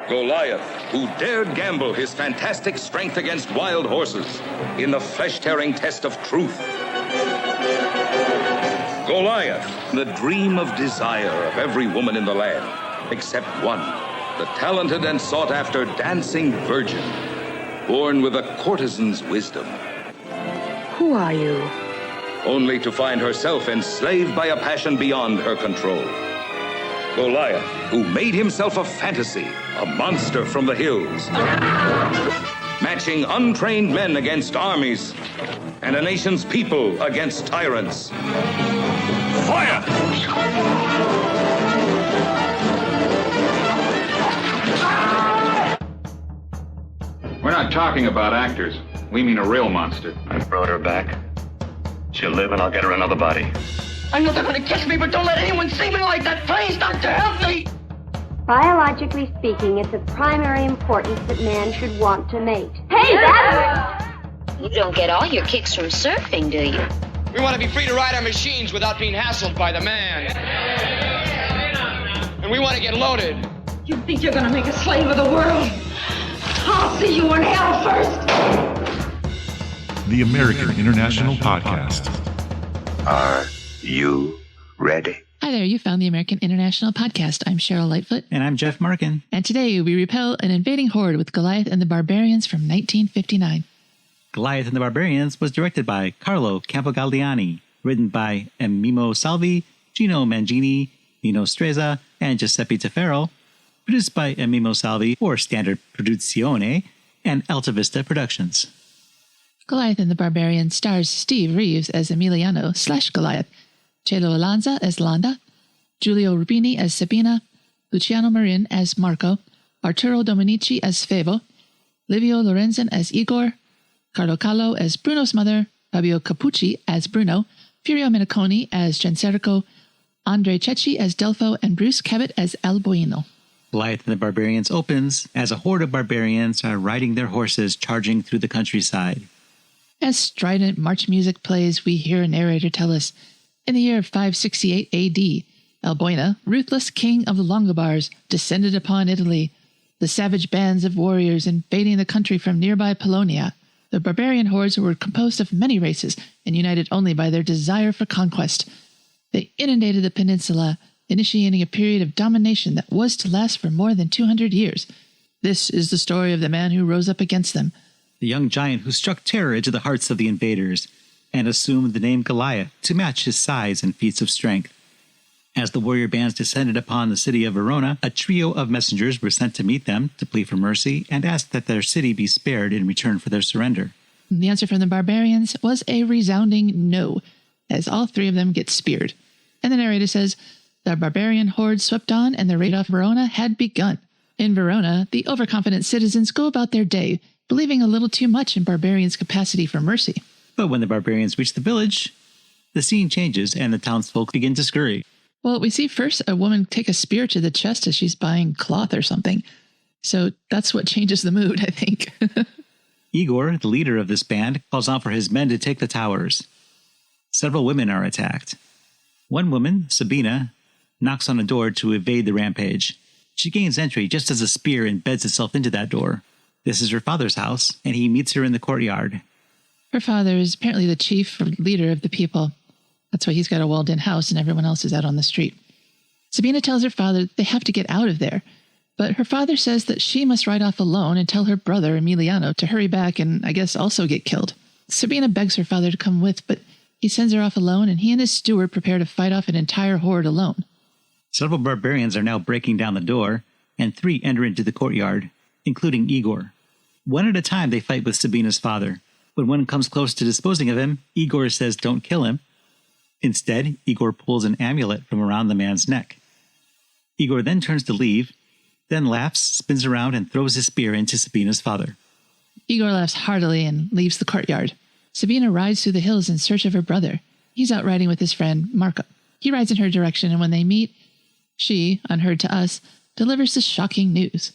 Goliath, who dared gamble his fantastic strength against wild horses in the flesh-tearing test of truth. Goliath, the dream of desire of every woman in the land, except one, the talented and sought-after dancing virgin, born with a courtesan's wisdom. Who are you? Only to find herself enslaved by a passion beyond her control. Goliath, who made himself a fantasy, a monster from the hills, matching untrained men against armies and a nation's people against tyrants. Fire! We're not talking about actors. We mean a real monster. I brought her back. She'll live and I'll get her another body. I know they're gonna catch me, but don't let anyone see me like that. Please, Doctor, help me! Biologically speaking, it's of primary importance that man should want to mate. Hey, that worked! You don't get all your kicks from surfing, do you? We want to be free to ride our machines without being hassled by the man. And we want to get loaded. You think you're gonna make a slave of the world? I'll see you in hell first! The American International Podcast. Are you ready? Hi there, you found the American International Podcast. I'm Cheryl Lightfoot. And I'm Jeff Markin. And today we repel an invading horde with Goliath and the Barbarians from 1959. Goliath and the Barbarians was directed by Carlo Campogalliani, written by Emimmo Salvi, Gino Mangini, Nino Stresa, and Giuseppe Taffarel, produced by Emimmo Salvi for Standard Produzione and Alta Vista Productions. Goliath and the Barbarians stars Steve Reeves as Emiliano / Goliath, Chelo Alonso as Landa, Giulia Rubini as Sabina, Luciano Marin as Marco, Arturo Dominici as Fevo, Livio Lorenzon as Igor, Carlo as Bruno's mother, Fabio Capucci as Bruno, Furio Miniconi as Genserico, Andre Cecchi as Delfo, and Bruce Cabot as El Bueno. Goliath and the Barbarians opens as a horde of barbarians are riding their horses charging through the countryside. As strident march music plays, we hear a narrator tell us, in the year 568 A.D., El Bueno, ruthless king of the Longobards, descended upon Italy, the savage bands of warriors invading the country from nearby Polonia. The barbarian hordes were composed of many races and united only by their desire for conquest. They inundated the peninsula, initiating a period of domination that was to last for more than 200 years. This is the story of the man who rose up against them. The young giant who struck terror into the hearts of the invaders and assumed the name Goliath to match his size and feats of strength. As the warrior bands descended upon the city of Verona, a trio of messengers were sent to meet them to plead for mercy and ask that their city be spared in return for their surrender. The answer from the barbarians was a resounding no, as all three of them get speared. And the narrator says, the barbarian horde swept on and the raid off Verona had begun. In Verona, the overconfident citizens go about their day, believing a little too much in barbarians' capacity for mercy. But when the barbarians reach the village, the scene changes and the townsfolk begin to scurry. Well, we see first a woman take a spear to the chest as she's buying cloth or something. So that's what changes the mood, I think. Igor, the leader of this band, calls out for his men to take the towers. Several women are attacked. One woman, Sabina, knocks on a door to evade the rampage. She gains entry just as a spear embeds itself into that door. This is her father's house, and he meets her in the courtyard. Her father is apparently the chief or leader of the people. That's why he's got a walled-in house and everyone else is out on the street. Sabina tells her father that they have to get out of there, but her father says that she must ride off alone and tell her brother, Emiliano, to hurry back and, I guess, also get killed. Sabina begs her father to come with, but he sends her off alone, and he and his steward prepare to fight off an entire horde alone. Several barbarians are now breaking down the door, and 3 enter into the courtyard, including Igor. One at a time they fight with Sabina's father. When one comes close to disposing of him, Igor says don't kill him. Instead, Igor pulls an amulet from around the man's neck. Igor then turns to leave, then laughs, spins around, and throws his spear into Sabina's father. Igor laughs heartily and leaves the courtyard. Sabina rides through the hills in search of her brother. He's out riding with his friend, Marco. He rides in her direction, and when they meet, she, unheard to us, delivers the shocking news.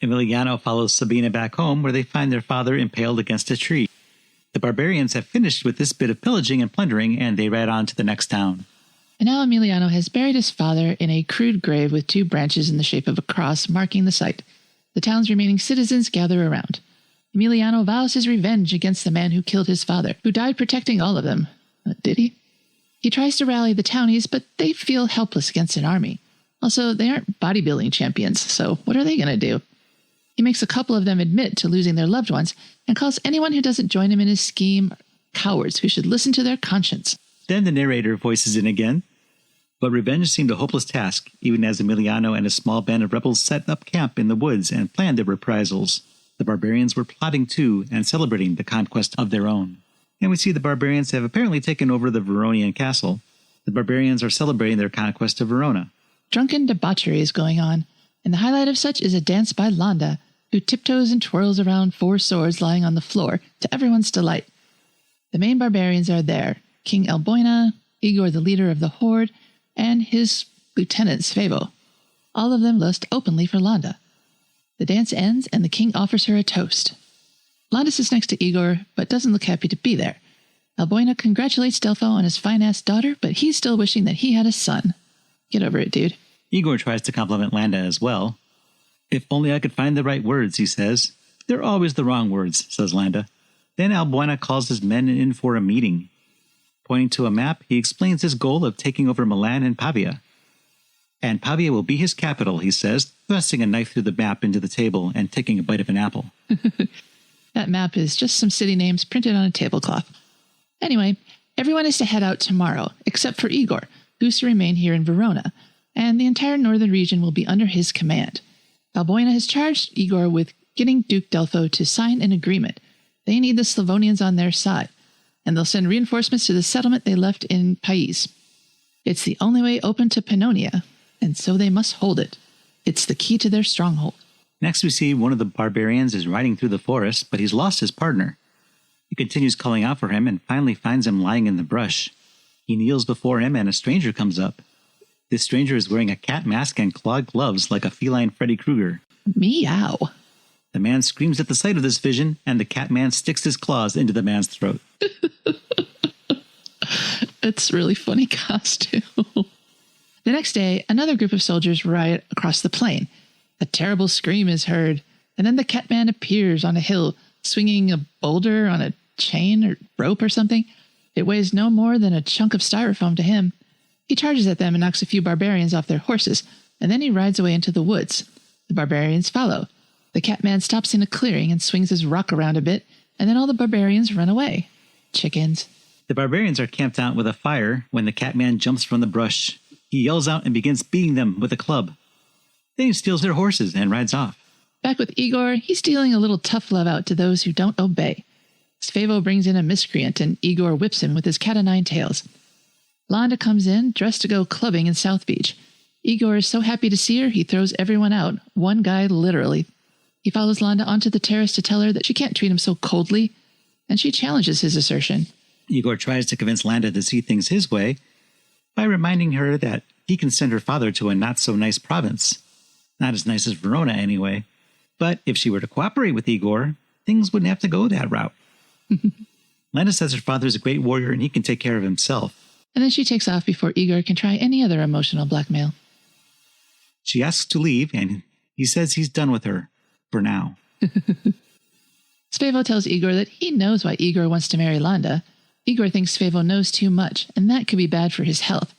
Emiliano follows Sabina back home, where they find their father impaled against a tree. The barbarians have finished with this bit of pillaging and plundering, and they ride on to the next town. And now Emiliano has buried his father in a crude grave with 2 branches in the shape of a cross marking the site. The town's remaining citizens gather around. Emiliano vows his revenge against the man who killed his father, who died protecting all of them. Did he? He tries to rally the townies, but they feel helpless against an army. Also, they aren't bodybuilding champions, so what are they going to do? He makes a couple of them admit to losing their loved ones and calls anyone who doesn't join him in his scheme cowards who should listen to their conscience. Then the narrator voices in again. But revenge seemed a hopeless task, even as Emiliano and a small band of rebels set up camp in the woods and planned their reprisals. The barbarians were plotting too and celebrating the conquest of their own. And we see the barbarians have apparently taken over the Veronian castle. The barbarians are celebrating their conquest of Verona. Drunken debauchery is going on, and the highlight of such is a dance by Landa, who tiptoes and twirls around 4 swords lying on the floor, to everyone's delight. The main barbarians are there, King Alboina, Igor the leader of the horde, and his lieutenant Svevo. All of them lust openly for Landa. The dance ends, and the king offers her a toast. Landa sits next to Igor, but doesn't look happy to be there. Alboina congratulates Delfo on his fine-ass daughter, but he's still wishing that he had a son. Get over it, dude. Igor tries to compliment Landa as well. If only I could find the right words, he says. They're always the wrong words, says Landa. Then Alboina calls his men in for a meeting. Pointing to a map, he explains his goal of taking over Milan and Pavia. And Pavia will be his capital, he says, thrusting a knife through the map into the table and taking a bite of an apple. That map is just some city names printed on a tablecloth. Anyway, everyone is to head out tomorrow, except for Igor, who's to remain here in Verona, and the entire northern region will be under his command. Alboina has charged Igor with getting Duke Delfo to sign an agreement. They need the Slavonians on their side, and they'll send reinforcements to the settlement they left in Pais. It's the only way open to Pannonia, and so they must hold it. It's the key to their stronghold. Next we see one of the barbarians is riding through the forest, but he's lost his partner. He continues calling out for him and finally finds him lying in the brush. He kneels before him and a stranger comes up. This stranger is wearing a cat mask and clawed gloves like a feline Freddy Krueger. Meow. The man screams at the sight of this vision, and the cat man sticks his claws into the man's throat. It's a really funny costume. The next day, another group of soldiers ride across the plain. A terrible scream is heard, and then the cat man appears on a hill, swinging a boulder on a chain or rope or something. It weighs no more than a chunk of styrofoam to him. He charges at them and knocks a few barbarians off their horses, and then he rides away into the woods. The barbarians follow. The cat man stops in a clearing and swings his rock around a bit, and then all the barbarians run away. Chickens. The barbarians are camped out with a fire when the cat man jumps from the brush. He yells out and begins beating them with a club. Then he steals their horses and rides off. Back with Igor, he's dealing a little tough love out to those who don't obey. Svevo brings in a miscreant, and Igor whips him with his cat-o'-nine-tails. Landa comes in, dressed to go clubbing in South Beach. Igor is so happy to see her, he throws everyone out, one guy literally. He follows Landa onto the terrace to tell her that she can't treat him so coldly, and she challenges his assertion. Igor tries to convince Landa to see things his way by reminding her that he can send her father to a not-so-nice province. Not as nice as Verona, anyway. But if she were to cooperate with Igor, things wouldn't have to go that route. Landa says her father is a great warrior and he can take care of himself. And then she takes off before Igor can try any other emotional blackmail. She asks to leave, and he says he's done with her. For now. Svevo tells Igor that he knows why Igor wants to marry Landa. Igor thinks Svevo knows too much, and that could be bad for his health.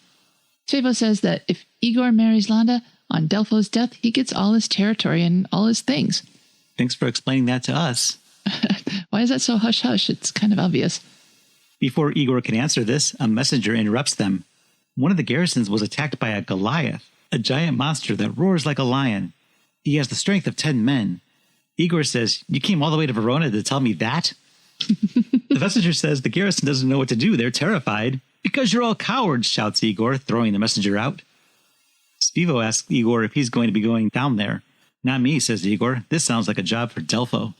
Svevo says that if Igor marries Landa, on Delfo's death, he gets all his territory and all his things. Thanks for explaining that to us. Why is that so hush-hush? It's kind of obvious. Before Igor can answer this, a messenger interrupts them. One of the garrisons was attacked by a Goliath, a giant monster that roars like a lion. He has the strength of 10 men. Igor says, "You came all the way to Verona to tell me that?" The messenger says the garrison doesn't know what to do. They're terrified. "Because you're all cowards," shouts Igor, throwing the messenger out. Svevo asks Igor if he's going to be going down there. "Not me," says Igor. "This sounds like a job for Delfo."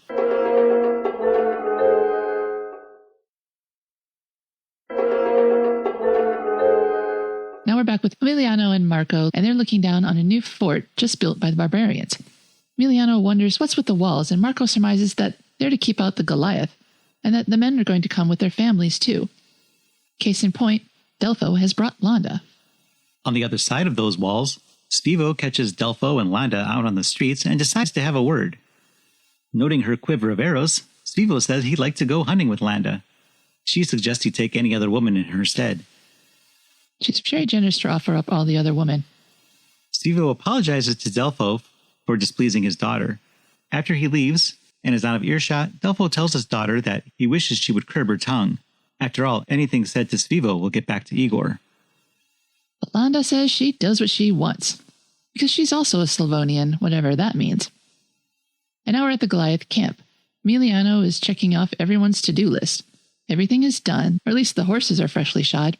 Now we're back with Emiliano and Marco, and they're looking down on a new fort just built by the barbarians. Emiliano wonders what's with the walls, and Marco surmises that they're to keep out the Goliath, and that the men are going to come with their families too. Case in point, Delfo has brought Landa. On the other side of those walls, Spivo catches Delfo and Landa out on the streets and decides to have a word. Noting her quiver of arrows, Spivo says he'd like to go hunting with Landa. She suggests he take any other woman in her stead. She's very generous to offer up all the other women. Spivo apologizes to Delfo for displeasing his daughter. After he leaves and is out of earshot, Delfo tells his daughter that he wishes she would curb her tongue. After all, anything said to Spivo will get back to Igor. But Landa says she does what she wants, because she's also a Slavonian, whatever that means. And now we're at the Goliath camp. Emiliano is checking off everyone's to-do list. Everything is done, or at least the horses are freshly shod.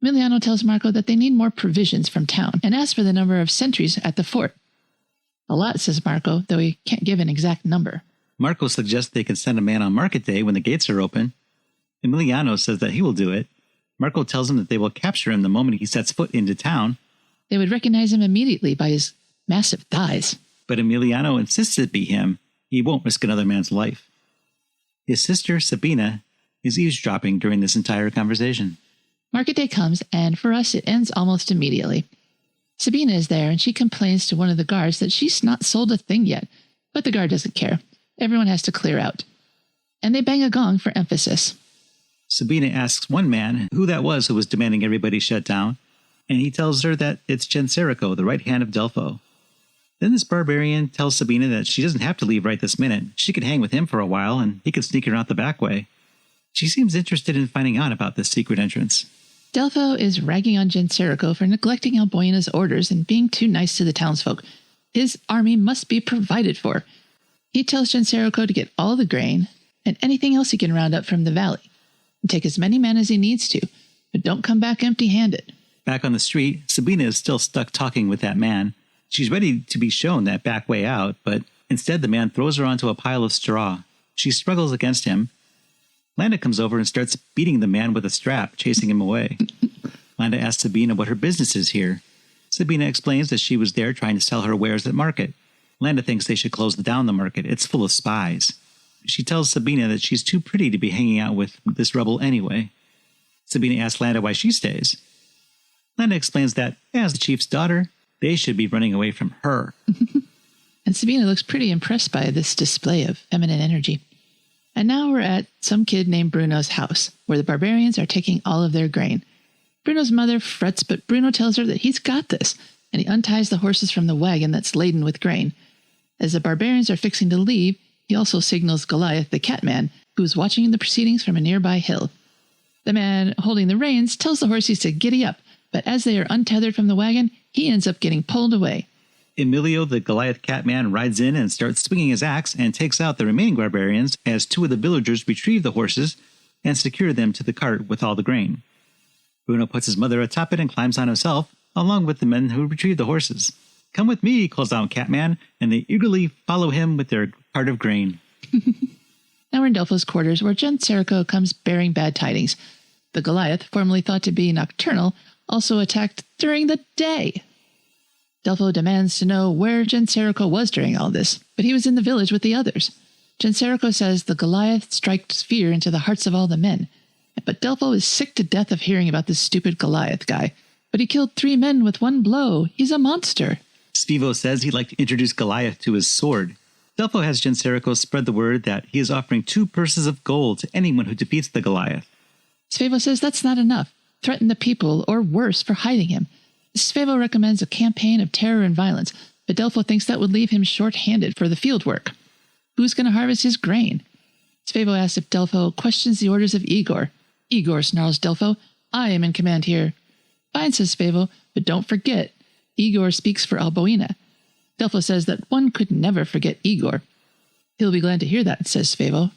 Emiliano tells Marco that they need more provisions from town, and asks for the number of sentries at the fort. A lot, says Marco, though he can't give an exact number. Marco suggests they can send a man on market day when the gates are open. Emiliano says that he will do it. Marco tells him that they will capture him the moment he sets foot into town. They would recognize him immediately by his massive thighs. But Emiliano insists it be him. He won't risk another man's life. His sister, Sabina, is eavesdropping during this entire conversation. Market day comes, and for us it ends almost immediately. Sabina is there, and she complains to one of the guards that she's not sold a thing yet, but the guard doesn't care. Everyone has to clear out. And they bang a gong for emphasis. Sabina asks one man who that was who was demanding everybody shut down, and he tells her that it's Genserico, the right hand of Delfo. Then this barbarian tells Sabina that she doesn't have to leave right this minute. She could hang with him for a while, and he could sneak her out the back way. She seems interested in finding out about this secret entrance. Delfo is ragging on Genserico for neglecting Alboina's orders and being too nice to the townsfolk. His army must be provided for. He tells Genserico to get all the grain and anything else he can round up from the valley, and take as many men as he needs to, but don't come back empty-handed. Back on the street, Sabina is still stuck talking with that man. She's ready to be shown that back way out, but instead the man throws her onto a pile of straw. She struggles against him. Landa comes over and starts beating the man with a strap, chasing him away. Landa asks Sabina what her business is here. Sabina explains that she was there trying to sell her wares at market. Landa thinks they should close down the market. It's full of spies. She tells Sabina that she's too pretty to be hanging out with this rebel anyway. Sabina asks Landa why she stays. Landa explains that, as the chief's daughter, they should be running away from her. And Sabina looks pretty impressed by this display of feminine energy. And now we're at some kid named Bruno's house, where the barbarians are taking all of their grain. Bruno's mother frets, but Bruno tells her that he's got this, and he unties the horses from the wagon that's laden with grain. As the barbarians are fixing to leave, he also signals Goliath, the catman, who is watching the proceedings from a nearby hill. The man holding the reins tells the horses to giddy up, but as they are untethered from the wagon, he ends up getting pulled away. Emilio, the Goliath catman, rides in and starts swinging his axe and takes out the remaining barbarians as two of the villagers retrieve the horses and secure them to the cart with all the grain. Bruno puts his mother atop it and climbs on himself, along with the men who retrieve the horses. "Come with me," calls out Catman, and they eagerly follow him with their cart of grain. Now we're in Delfo's quarters, where Genserico comes bearing bad tidings. The Goliath, formerly thought to be nocturnal, also attacked during the day. Delfo demands to know where Genserico was during all this, but he was in the village with the others. Genserico says the Goliath strikes fear into the hearts of all the men, but Delfo is sick to death of hearing about this stupid Goliath guy. But he killed 3 men with 1 blow. He's a monster. Spivo says he'd like to introduce Goliath to his sword. Delfo has Genserico spread the word that he is offering 2 purses of gold to anyone who defeats the Goliath. Spivo says that's not enough. Threaten the people, or worse, for hiding him. Spivo recommends a campaign of terror and violence, but Delfo thinks that would leave him short-handed for the field work. Who's going to harvest his grain? Spivo asks if Delfo questions the orders of Igor. "Igor," snarls Delfo, "I am in command here." "Fine," says Spivo, "but don't forget, Igor speaks for Alboina." Delfo says that one could never forget Igor. "He'll be glad to hear that," says Spivo.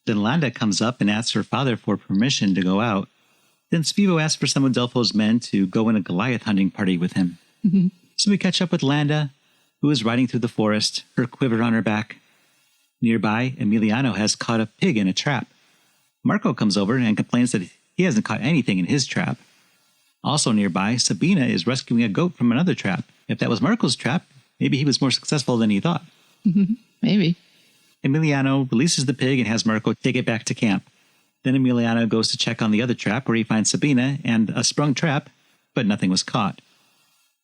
Then Landa comes up and asks her father for permission to go out. Then Spivo asks for some of Delfo's men to go in a Goliath hunting party with him. So we catch up with Landa, who is riding through the forest, her quiver on her back. Nearby, Emiliano has caught a pig in a trap. Marco comes over and complains that he hasn't caught anything in his trap. Also nearby, Sabina is rescuing a goat from another trap. If that was Marco's trap, maybe he was more successful than he thought. Maybe. Emiliano releases the pig and has Marco take it back to camp. Then Emiliano goes to check on the other trap, where he finds Sabina and a sprung trap, but nothing was caught.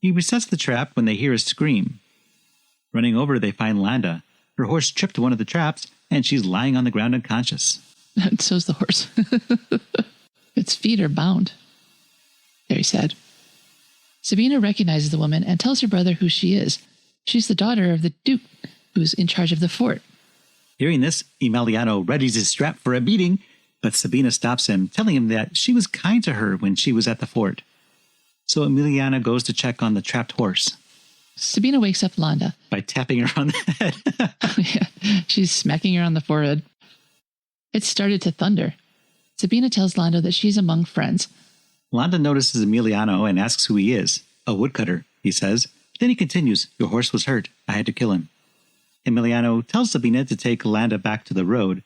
He resets the trap when they hear a scream. Running over, they find Landa. Her horse tripped one of the traps, and she's lying on the ground unconscious. And so's the horse. Its feet are bound. Very sad. Sabina recognizes the woman and tells her brother who she is. She's the daughter of the Duke, who's in charge of the fort. Hearing this, Emiliano readies his strap for a beating, but Sabina stops him, telling him that she was kind to her when she was at the fort. So Emiliano goes to check on the trapped horse. Sabina wakes up Landa. By tapping her on the head. Yeah, she's smacking her on the forehead. It started to thunder. Sabina tells Landa that she's among friends. Landa notices Emiliano and asks who he is. A woodcutter, he says. Then he continues, your horse was hurt. I had to kill him. Emiliano tells Sabina to take Landa back to the road.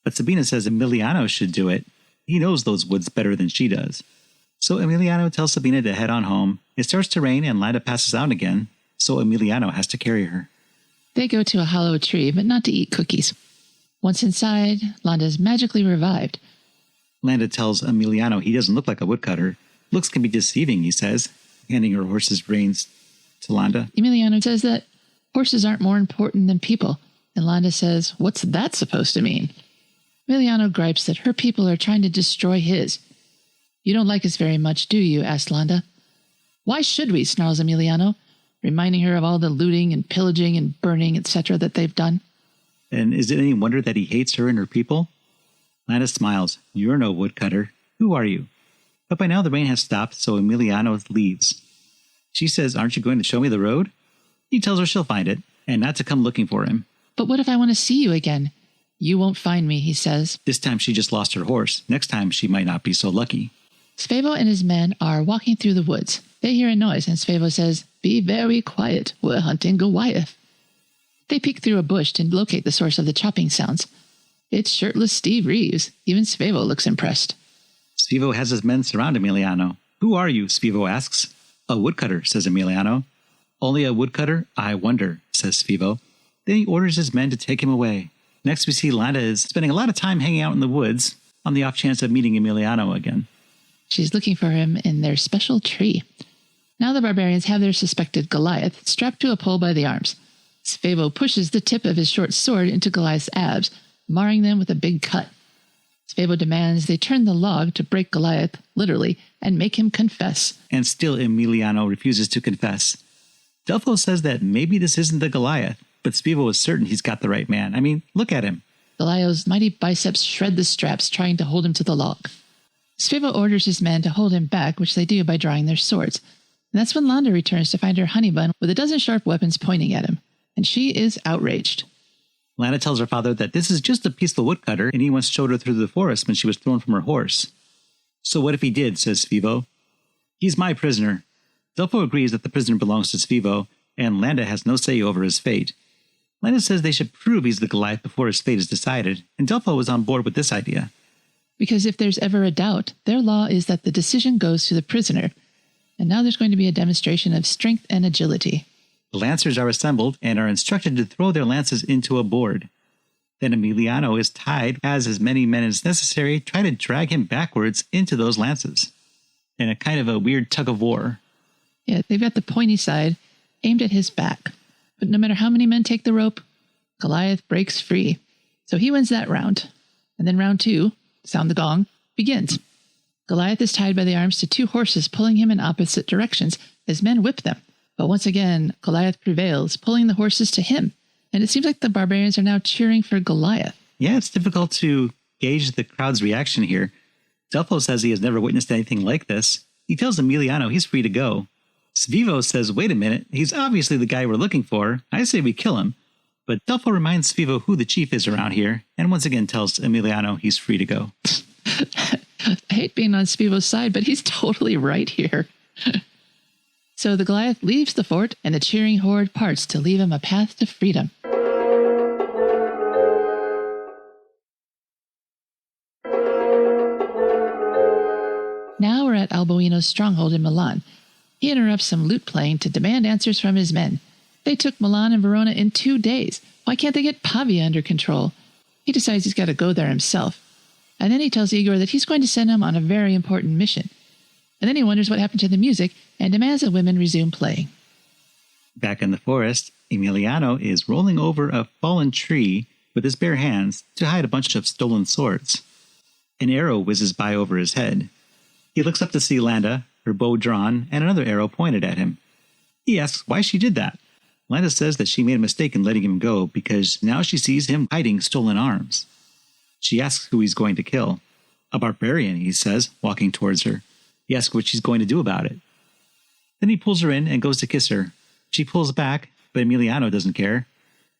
But Sabina says Emiliano should do it. He knows those woods better than she does. So Emiliano tells Sabina to head on home. It starts to rain and Landa passes out again. So Emiliano has to carry her. They go to a hollow tree, but not to eat cookies. Once inside, Landa is magically revived. Landa tells Emiliano he doesn't look like a woodcutter. Looks can be deceiving, he says, handing her horse's reins to Landa. Emiliano says that horses aren't more important than people, and Landa says, what's that supposed to mean? Emiliano gripes that her people are trying to destroy his. You don't like us very much, do you? Asks Landa. Why should we? Snarls Emiliano, reminding her of all the looting and pillaging and burning, etc. that they've done. And is it any wonder that he hates her and her people? Landa smiles. You're no woodcutter. Who are you? But by now the rain has stopped, so Emiliano leaves. She says, aren't you going to show me the road? He tells her she'll find it, and not to come looking for him. But what if I want to see you again? You won't find me, he says. This time she just lost her horse. Next time she might not be so lucky. Svevo and his men are walking through the woods. They hear a noise, and Svevo says, be very quiet. We're hunting Goliath. They peek through a bush to locate the source of the chopping sounds. It's shirtless Steve Reeves. Even Svevo looks impressed. Svevo has his men surround Emiliano. Who are you? Svevo asks. A woodcutter, says Emiliano. Only a woodcutter? I wonder, says Svevo. Then he orders his men to take him away. Next we see Landa is spending a lot of time hanging out in the woods on the off chance of meeting Emiliano again. She's looking for him in their special tree. Now the barbarians have their suspected Goliath strapped to a pole by the arms. Svevo pushes the tip of his short sword into Goliath's abs, marring them with a big cut. Svevo demands they turn the log to break Goliath, literally, and make him confess. And still Emiliano refuses to confess. Delfo says that maybe this isn't the Goliath, but Svevo is certain he's got the right man. I mean, look at him. Goliath's mighty biceps shred the straps, trying to hold him to the log. Svevo orders his men to hold him back, which they do by drawing their swords. And that's when Landa returns to find her honey bun with a dozen sharp weapons pointing at him. And she is outraged. Landa tells her father that this is just a peaceful woodcutter and he once showed her through the forest when she was thrown from her horse. So what if he did, says Svevo. He's my prisoner. Delfo agrees that the prisoner belongs to Svevo, and Landa has no say over his fate. Landa says they should prove he's the Goliath before his fate is decided, and Delfo is on board with this idea. Because if there's ever a doubt, their law is that the decision goes to the prisoner. And now there's going to be a demonstration of strength and agility. The lancers are assembled and are instructed to throw their lances into a board. Then Emiliano is tied, has as many men as necessary, try to drag him backwards into those lances. In a kind of a weird tug-of-war. Yeah, they've got the pointy side aimed at his back. But no matter how many men take the rope, Goliath breaks free. So he wins that round. And then round 2, sound the gong, begins. Goliath is tied by the arms to 2 horses pulling him in opposite directions as men whip them. But once again, Goliath prevails, pulling the horses to him. And it seems like the barbarians are now cheering for Goliath. Yeah, it's difficult to gauge the crowd's reaction here. Delfo says he has never witnessed anything like this. He tells Emiliano he's free to go. Svevo says, wait a minute, he's obviously the guy we're looking for. I say we kill him. But Delfo reminds Svevo who the chief is around here, and once again tells Emiliano he's free to go. I hate being on Svevo's side, but he's totally right here. So the Goliath leaves the fort, and the cheering horde parts to leave him a path to freedom. Now we're at Alboino's stronghold in Milan. He interrupts some lute playing to demand answers from his men. They took Milan and Verona in 2 days. Why can't they get Pavia under control? He decides he's got to go there himself. And then he tells Igor that he's going to send him on a very important mission. and then he wonders what happened to the music and demands the women resume playing. Back in the forest, Emiliano is rolling over a fallen tree with his bare hands to hide a bunch of stolen swords. An arrow whizzes by over his head. He looks up to see Landa, her bow drawn, and another arrow pointed at him. He asks why she did that. Landa says that she made a mistake in letting him go because now she sees him hiding stolen arms. She asks who he's going to kill. A barbarian, he says, walking towards her. He asks what she's going to do about it. Then he pulls her in and goes to kiss her. She pulls back, but Emiliano doesn't care.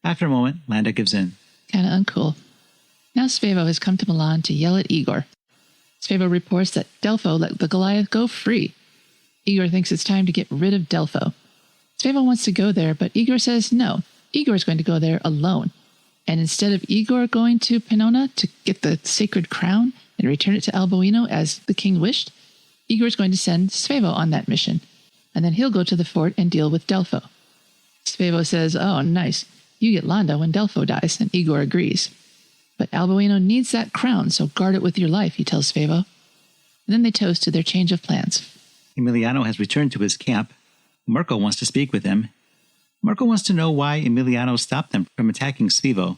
After a moment, Landa gives in. Kinda uncool. Now Svevo has come to Milan to yell at Igor. Svevo reports that Delfo let the Goliath go free. Igor thinks it's time to get rid of Delfo. Svevo wants to go there, but Igor says no. Igor's going to go there alone. And instead of Igor going to Penona to get the sacred crown and return it to Alboino as the king wished, Igor's going to send Svevo on that mission. And then he'll go to the fort and deal with Delfo. Svevo says, oh, nice. You get Landa when Delfo dies, and Igor agrees. But Alboino needs that crown, so guard it with your life, he tells Svevo. And then they toast to their change of plans. Emiliano has returned to his camp. Marco wants to speak with him. Marco wants to know why Emiliano stopped them from attacking Svevo.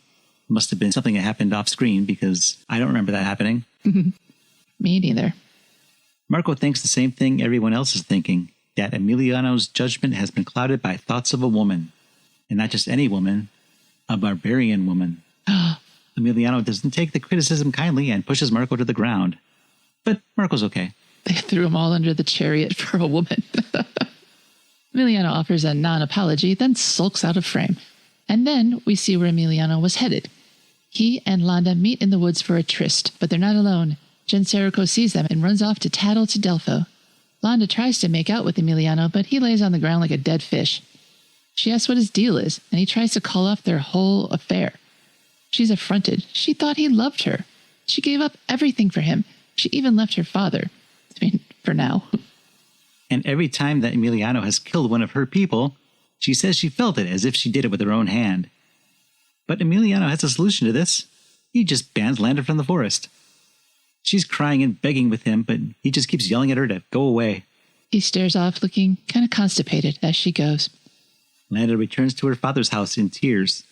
Must have been something that happened off screen, because I don't remember that happening. Me neither. Marco thinks the same thing everyone else is thinking, that Emiliano's judgment has been clouded by thoughts of a woman. And not just any woman, a barbarian woman. Emiliano doesn't take the criticism kindly and pushes Marco to the ground. But Marco's okay. They threw him all under the chariot for a woman. Emiliano offers a non-apology, then sulks out of frame. And then we see where Emiliano was headed. He and Landa meet in the woods for a tryst, but they're not alone. Genserico sees them and runs off to tattle to Delfo. Landa tries to make out with Emiliano, but he lays on the ground like a dead fish. She asks what his deal is, and he tries to call off their whole affair. She's affronted. She thought he loved her. She gave up everything for him. She even left her father. I mean, for now. And every time that Emiliano has killed one of her people, she says she felt it as if she did it with her own hand. But Emiliano has a solution to this. He just bans Landa from the forest. She's crying and begging with him, but he just keeps yelling at her to go away. He stares off, looking kind of constipated as she goes. Landa returns to her father's house in tears.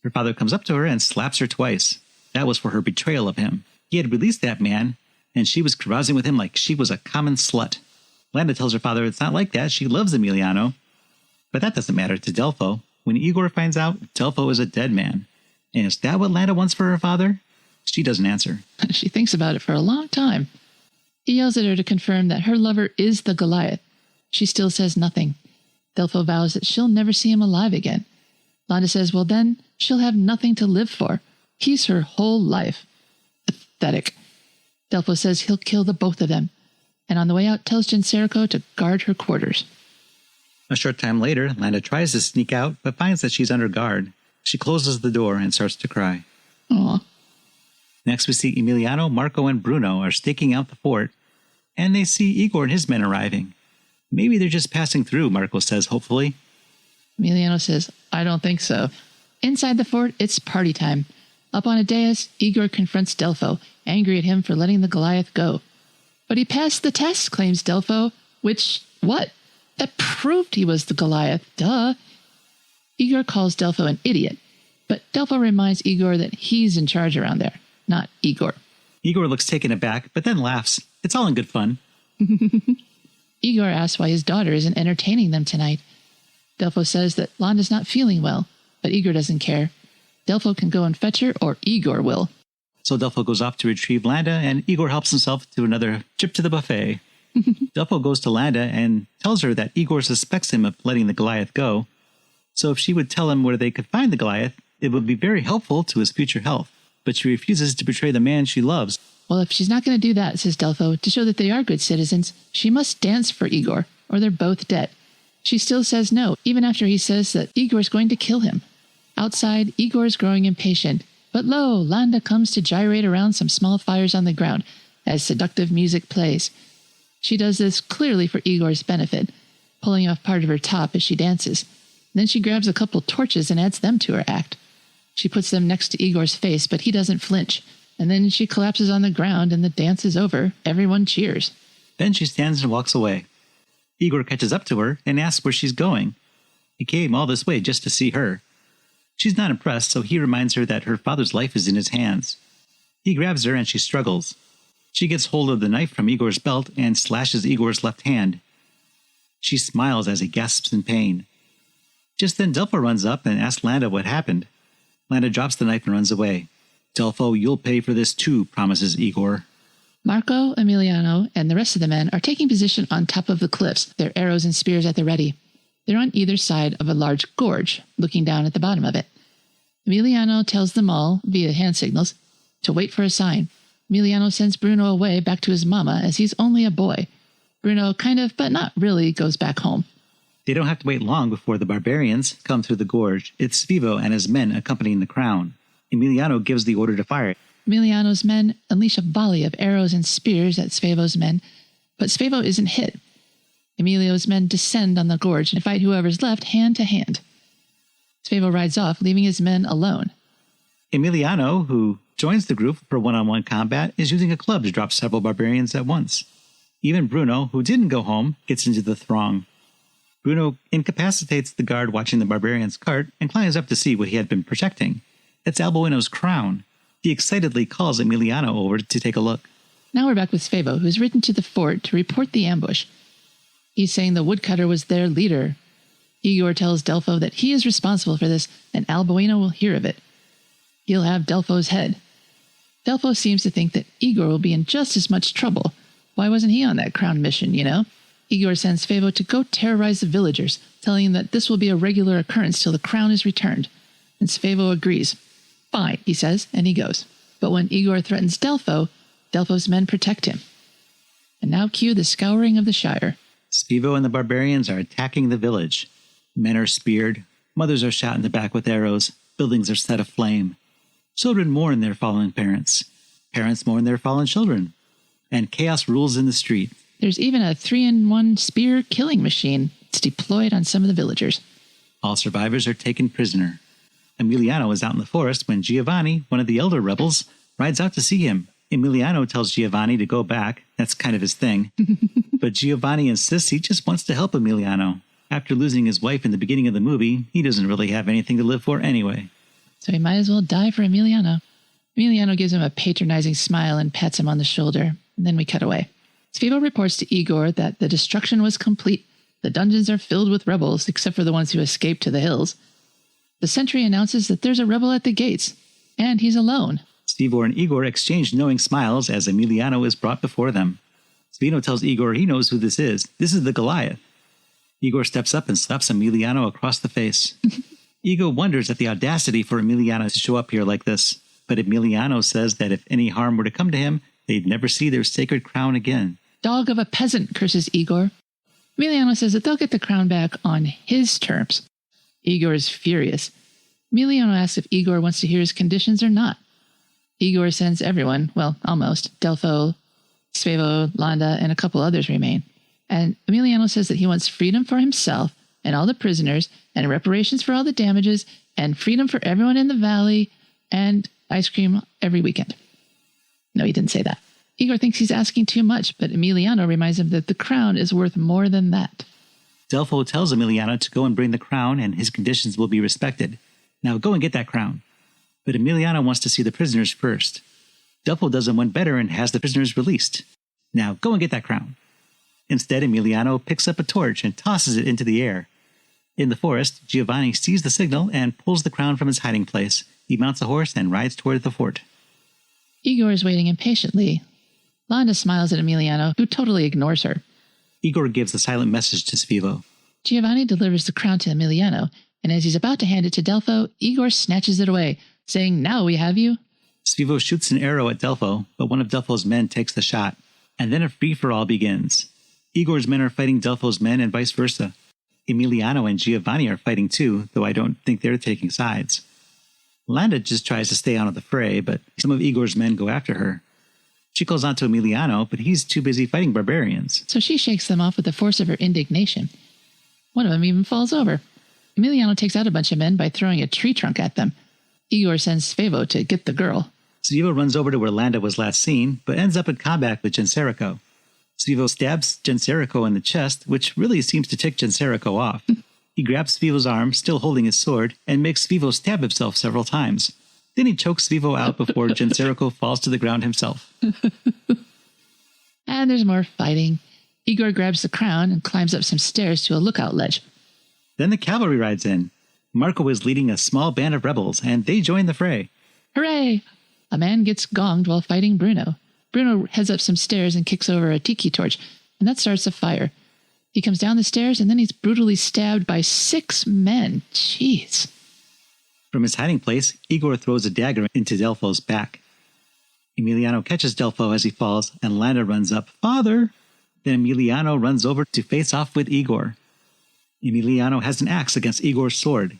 Her father comes up to her and slaps her twice. That was for her betrayal of him. He had released that man, and she was carousing with him like she was a common slut. Landa tells her father it's not like that. She loves Emiliano. But that doesn't matter to Delfo. When Igor finds out, Delfo is a dead man. And is that what Landa wants for her father? She doesn't answer. She thinks about it for a long time. He yells at her to confirm that her lover is the Goliath. She still says nothing. Delfo vows that she'll never see him alive again. Landa says, well then, she'll have nothing to live for. He's her whole life. Pathetic. Delfo says he'll kill the both of them, and on the way out tells Genserico to guard her quarters. A short time later, Landa tries to sneak out, but finds that she's under guard. She closes the door and starts to cry. Aw. Next we see Emiliano, Marco, and Bruno are staking out the fort, and they see Igor and his men arriving. Maybe they're just passing through, Marco says hopefully. Emiliano says, I don't think so. Inside the fort, it's party time. Up on a dais, Igor confronts Delfo, angry at him for letting the Goliath go. But he passed the test, claims Delfo, which, what? That proved he was the Goliath, duh. Igor calls Delfo an idiot, but Delfo reminds Igor that he's in charge around there, not Igor. Igor looks taken aback, but then laughs. It's all in good fun. Igor asks why his daughter isn't entertaining them tonight. Delfo says that Landa's not feeling well, but Igor doesn't care. Delfo can go and fetch her, or Igor will. So Delfo goes off to retrieve Landa, and Igor helps himself to another trip to the buffet. Delfo goes to Landa and tells her that Igor suspects him of letting the Goliath go. So if she would tell him where they could find the Goliath, it would be very helpful to his future health. But she refuses to betray the man she loves. Well, if she's not going to do that, says Delfo, to show that they are good citizens, she must dance for Igor, or they're both dead. She still says no, even after he says that Igor's going to kill him. Outside, Igor's growing impatient. But lo, Landa comes to gyrate around some small fires on the ground as seductive music plays. She does this clearly for Igor's benefit, pulling off part of her top as she dances. Then she grabs a couple torches and adds them to her act. She puts them next to Igor's face, but he doesn't flinch. And then she collapses on the ground and the dance is over. Everyone cheers. Then she stands and walks away. Igor catches up to her and asks where she's going. He came all this way just to see her. She's not impressed, so he reminds her that her father's life is in his hands. He grabs her and she struggles. She gets hold of the knife from Igor's belt and slashes Igor's left hand. She smiles as he gasps in pain. Just then Delfo runs up and asks Landa what happened. Landa drops the knife and runs away. Delfo, you'll pay for this too, promises Igor. Marco, Emiliano, and the rest of the men are taking position on top of the cliffs, their arrows and spears at the ready. They're on either side of a large gorge, looking down at the bottom of it. Emiliano tells them all, via hand signals, to wait for a sign. Emiliano sends Bruno away back to his mama as he's only a boy. Bruno kind of, but not really, goes back home. They don't have to wait long before the barbarians come through the gorge. It's Vivo and his men accompanying the crown. Emiliano gives the order to fire. Emiliano's men unleash a volley of arrows and spears at Svevo's men, but Svevo isn't hit. Emilio's men descend on the gorge and fight whoever's left hand to hand. Svevo rides off, leaving his men alone. Emiliano, who joins the group for one-on-one combat, is using a club to drop several barbarians at once. Even Bruno, who didn't go home, gets into the throng. Bruno incapacitates the guard watching the barbarian's cart and climbs up to see what he had been protecting. It's Alboino's crown. He excitedly calls Emiliano over to take a look. Now we're back with Svevo, who's ridden to the fort to report the ambush. He's saying the woodcutter was their leader. Igor tells Delfo that he is responsible for this, and Alboino will hear of it. He'll have Delfo's head. Delfo seems to think that Igor will be in just as much trouble. Why wasn't he on that crown mission, you know? Igor sends Svevo to go terrorize the villagers, telling him that this will be a regular occurrence till the crown is returned. And Svevo agrees. Fine, he says, and he goes. But when Igor threatens Delfo, Delfo's men protect him. And now cue the scouring of the Shire. Svevo and the barbarians are attacking the village. Men are speared, mothers are shot in the back with arrows, buildings are set aflame. Children mourn their fallen parents. Parents mourn their fallen children. And chaos rules in the street. There's even a 3-in-1 spear killing machine. It's deployed on some of the villagers. All survivors are taken prisoner. Emiliano is out in the forest when Giovanni, one of the elder rebels, rides out to see him. Emiliano tells Giovanni to go back. That's kind of his thing. But Giovanni insists he just wants to help Emiliano. After losing his wife in the beginning of the movie, he doesn't really have anything to live for anyway. So he might as well die for Emiliano. Emiliano gives him a patronizing smile and pats him on the shoulder. And then we cut away. Svevo reports to Igor that the destruction was complete. The dungeons are filled with rebels, except for the ones who escaped to the hills. The sentry announces that there's a rebel at the gates, and he's alone. Svevo and Igor exchange knowing smiles as Emiliano is brought before them. Svevo tells Igor he knows who this is. This is the Goliath. Igor steps up and slaps Emiliano across the face. Igor wonders at the audacity for Emiliano to show up here like this, but Emiliano says that if any harm were to come to him, they'd never see their sacred crown again. Dog of a peasant, curses Igor. Emiliano says that they'll get the crown back on his terms. Igor is furious. Emiliano asks if Igor wants to hear his conditions or not. Igor sends everyone, well, almost. Delfo, Svevo, Landa, and a couple others remain. And Emiliano says that he wants freedom for himself and all the prisoners, and reparations for all the damages, and freedom for everyone in the valley, and ice cream every weekend. No, he didn't say that. Igor thinks he's asking too much, but Emiliano reminds him that the crown is worth more than that. Delfo tells Emiliano to go and bring the crown, and his conditions will be respected. Now go and get that crown. But Emiliano wants to see the prisoners first. Delfo does him one better and has the prisoners released. Now go and get that crown. Instead, Emiliano picks up a torch and tosses it into the air. In the forest, Giovanni sees the signal and pulls the crown from his hiding place. He mounts a horse and rides toward the fort. Igor is waiting impatiently. Landa smiles at Emiliano, who totally ignores her. Igor gives a silent message to Svevo. Giovanni delivers the crown to Emiliano, and as he's about to hand it to Delfo, Igor snatches it away, saying, "Now we have you." Svevo shoots an arrow at Delfo, but one of Delfo's men takes the shot. And then a free-for-all begins. Igor's men are fighting Delfo's men and vice versa. Emiliano and Giovanni are fighting too, though I don't think they're taking sides. Landa just tries to stay out of the fray, but some of Igor's men go after her. She calls out to Emiliano, but he's too busy fighting barbarians. So she shakes them off with the force of her indignation. One of them even falls over. Emiliano takes out a bunch of men by throwing a tree trunk at them. Igor sends Svevo to get the girl. Svevo runs over to where Landa was last seen, but ends up in combat with Genserico. Svivo stabs Genserico in the chest, which really seems to tick Genserico off. He grabs Svivo's arm, still holding his sword, and makes Svivo stab himself several times. Then he chokes Svivo out before Genserico falls to the ground himself. And there's more fighting. Igor grabs the crown and climbs up some stairs to a lookout ledge. Then the cavalry rides in. Marco is leading a small band of rebels, and they join the fray. Hooray! A man gets gonged while fighting Bruno. Bruno heads up some stairs and kicks over a tiki torch, and that starts a fire. He comes down the stairs, and then he's brutally stabbed by 6 men. Jeez. From his hiding place, Igor throws a dagger into Delfo's back. Emiliano catches Delfo as he falls, and Landa runs up. Father! Then Emiliano runs over to face off with Igor. Emiliano has an axe against Igor's sword.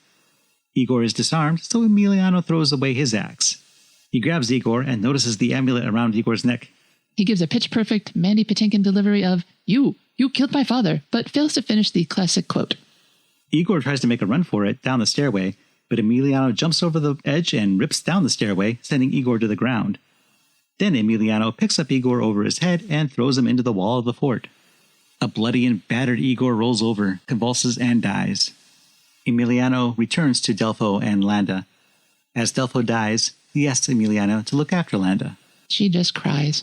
Igor is disarmed, so Emiliano throws away his axe. He grabs Igor and notices the amulet around Igor's neck. He gives a pitch-perfect Mandy Patinkin delivery of, You killed my father, but fails to finish the classic quote. Igor tries to make a run for it down the stairway, but Emiliano jumps over the edge and rips down the stairway, sending Igor to the ground. Then Emiliano picks up Igor over his head and throws him into the wall of the fort. A bloody and battered Igor rolls over, convulses, and dies. Emiliano returns to Delfo and Landa. As Delfo dies, he asks Emiliano to look after Landa. She just cries.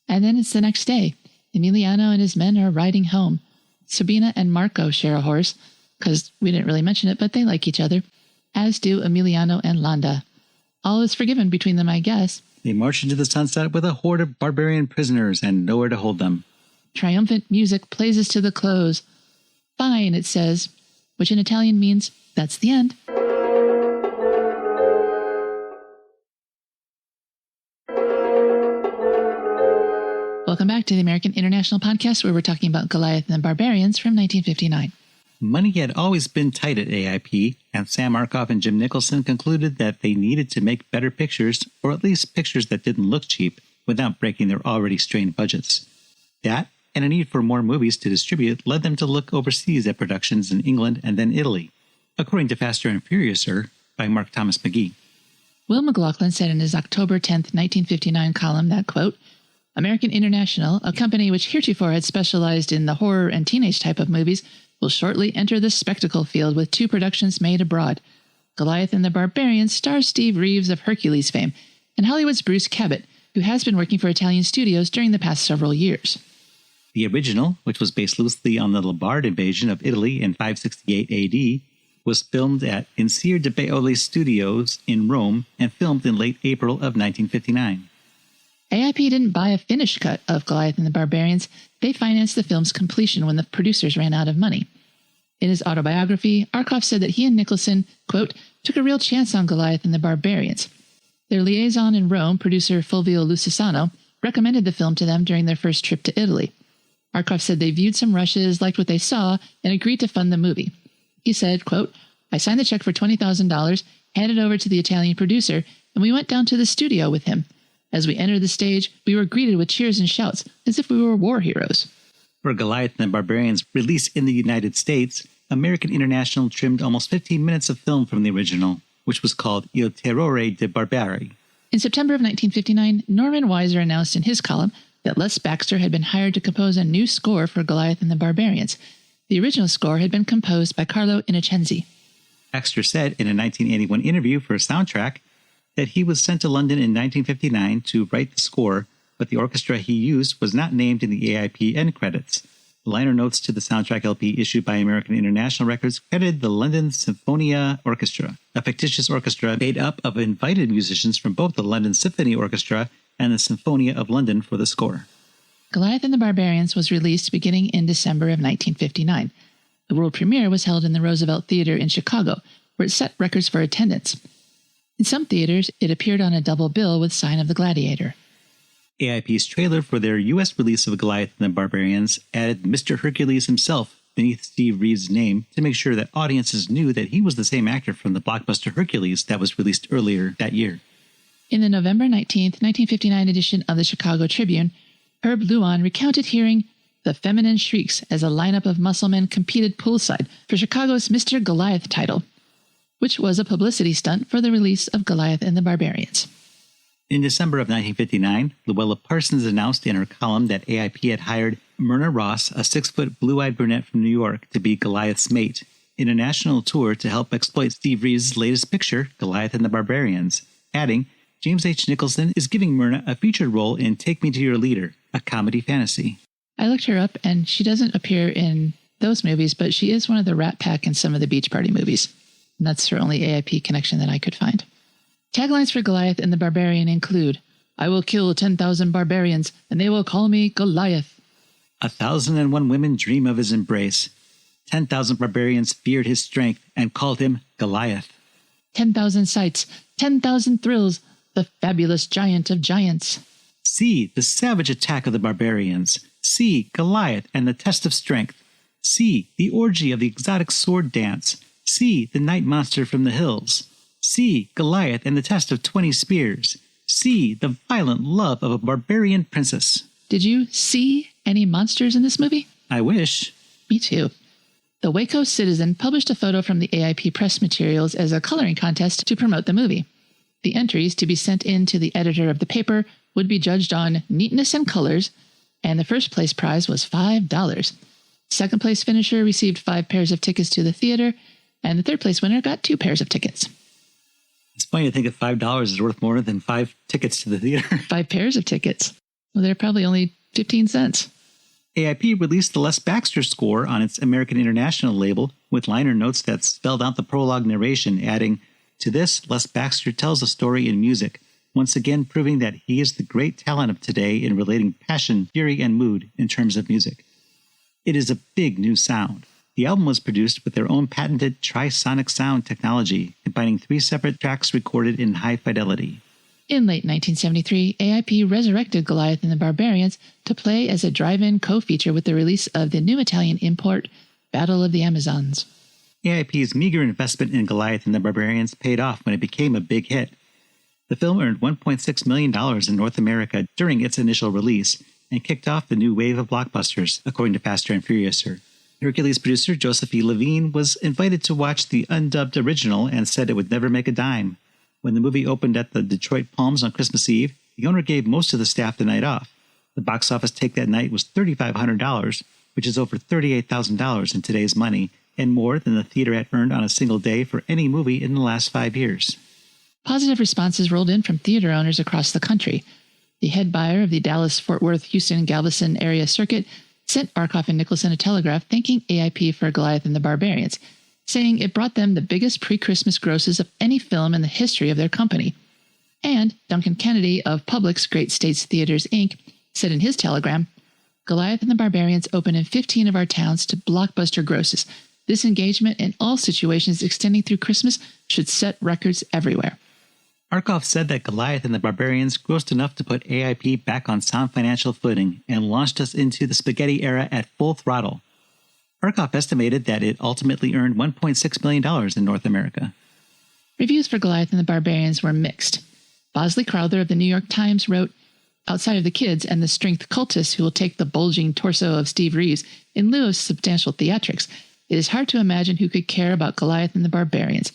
And then it's the next day. Emiliano and his men are riding home. Sabina and Marco share a horse, because we didn't really mention it, but they like each other, as do Emiliano and Landa. All is forgiven between them, I guess. They march into the sunset with a horde of barbarian prisoners and nowhere to hold them. Triumphant music plays us to the close. Fine, it says, which in Italian means, that's the end. Welcome back to the American International Podcast, where we're talking about Goliath and the Barbarians from 1959. Money had always been tight at AIP, and Sam Arkoff and Jim Nicholson concluded that they needed to make better pictures, or at least pictures that didn't look cheap, without breaking their already strained budgets. That, and a need for more movies to distribute, led them to look overseas at productions in England and then Italy, according to Faster and Furiouser by Mark Thomas McGee. Will McLaughlin said in his October 10, 1959 column that, quote, American International, a company which heretofore had specialized in the horror and teenage type of movies, will shortly enter the spectacle field with 2 productions made abroad. Goliath and the Barbarians stars Steve Reeves of Hercules fame, and Hollywood's Bruce Cabot, who has been working for Italian studios during the past several years. The original, which was based loosely on the Lombard invasion of Italy in 568 AD, was filmed at Insier de Paoli Studios in Rome and filmed in late April of 1959. AIP didn't buy a finished cut of Goliath and the Barbarians. They financed the film's completion when the producers ran out of money. In his autobiography, Arkoff said that he and Nicholson, quote, took a real chance on Goliath and the Barbarians. Their liaison in Rome, producer Fulvio Lucisano, recommended the film to them during their first trip to Italy. Arkoff said they viewed some rushes, liked what they saw, and agreed to fund the movie. He said, quote, I signed the check for $20,000, handed over to the Italian producer, and we went down to the studio with him. As we entered the stage, we were greeted with cheers and shouts, as if we were war heroes. For Goliath and the Barbarians' release in the United States, American International trimmed almost 15 minutes of film from the original, which was called Il Terrore de Barbari. In September of 1959, Norman Weiser announced in his column that Les Baxter had been hired to compose a new score for Goliath and the Barbarians. The original score had been composed by Carlo Innocenzi. Baxter said in a 1981 interview for a soundtrack that he was sent to London in 1959 to write the score, but the orchestra he used was not named in the AIP end credits. The liner notes to the soundtrack LP issued by American International Records credited the London Sinfonia Orchestra, a fictitious orchestra made up of invited musicians from both the London Symphony Orchestra and the Sinfonia of London for the score. Goliath and the Barbarians was released beginning in December of 1959. The world premiere was held in the Roosevelt Theater in Chicago, where it set records for attendance. In some theaters, it appeared on a double bill with Sign of the Gladiator. AIP's trailer for their U.S. release of Goliath and the Barbarians added Mr. Hercules himself beneath Steve Reeves' name to make sure that audiences knew that he was the same actor from the blockbuster Hercules that was released earlier that year. In the November 19, 1959 edition of the Chicago Tribune, Herb Luan recounted hearing the feminine shrieks as a lineup of musclemen competed poolside for Chicago's Mr. Goliath title, which was a publicity stunt for the release of Goliath and the Barbarians. In December of 1959, Luella Parsons announced in her column that AIP had hired Myrna Ross, a 6-foot blue-eyed brunette from New York, to be Goliath's mate, in a national tour to help exploit Steve Reeves' latest picture, Goliath and the Barbarians, adding, James H. Nicholson is giving Myrna a featured role in Take Me to Your Leader, a comedy fantasy. I looked her up, and she doesn't appear in those movies, but she is one of the Rat Pack in some of the Beach Party movies. And that's her only AIP connection that I could find. Taglines for Goliath and the Barbarian include, I will kill 10,000 barbarians, and they will call me Goliath. 1,001 women dream of his embrace. 10,000 barbarians feared his strength and called him Goliath. 10,000 sights, 10,000 thrills, the fabulous giant of giants. See the savage attack of the barbarians. See Goliath and the test of strength. See the orgy of the exotic sword dance. See the night monster from the hills. See Goliath and the test of 20 spears. See the violent love of a barbarian princess. Did you see any monsters in this movie? I wish. Me too. The Waco Citizen published a photo from the AIP press materials as a coloring contest to promote the movie. The entries to be sent in to the editor of the paper would be judged on neatness and colors, and the first place prize was $5. Second place finisher received 5 pairs of tickets to the theater, and the third place winner got 2 pairs of tickets. It's funny to think that $5 is worth more than 5 tickets to the theater. 5 pairs of tickets. Well, they're probably only 15 cents. AIP released the Les Baxter score on its American International label with liner notes that spelled out the prologue narration, adding, to this, Les Baxter tells a story in music, once again proving that he is the great talent of today in relating passion, fury, and mood in terms of music. It is a big new sound. The album was produced with their own patented trisonic sound technology, combining 3 separate tracks recorded in high fidelity. In late 1973, AIP resurrected Goliath and the Barbarians to play as a drive-in co-feature with the release of the new Italian import, Battle of the Amazons. AIP's meager investment in Goliath and the Barbarians paid off when it became a big hit. The film earned $1.6 million in North America during its initial release and kicked off the new wave of blockbusters, according to Fast and Furiouser. Hercules producer Joseph E. Levine was invited to watch the undubbed original and said it would never make a dime. When the movie opened at the Detroit Palms on Christmas Eve, the owner gave most of the staff the night off. The box office take that night was $3,500, which is over $38,000 in today's money, and more than the theater had earned on a single day for any movie in the last 5 years. Positive responses rolled in from theater owners across the country. The head buyer of the Dallas, Fort Worth, Houston, Galveston area circuit sent Arkoff and Nicholson a telegraph thanking AIP for Goliath and the Barbarians, saying it brought them the biggest pre-Christmas grosses of any film in the history of their company. And Duncan Kennedy of Publix Great States Theaters, Inc. said in his telegram, Goliath and the Barbarians open in 15 of our towns to blockbuster grosses. This engagement in all situations extending through Christmas should set records everywhere. Arkoff said that Goliath and the Barbarians grossed enough to put AIP back on sound financial footing and launched us into the spaghetti era at full throttle. Arkoff estimated that it ultimately earned $1.6 million in North America. Reviews for Goliath and the Barbarians were mixed. Bosley Crowther of the New York Times wrote, outside of the kids and the strength cultists who will take the bulging torso of Steve Reeves in lieu of substantial theatrics, it is hard to imagine who could care about Goliath and the Barbarians.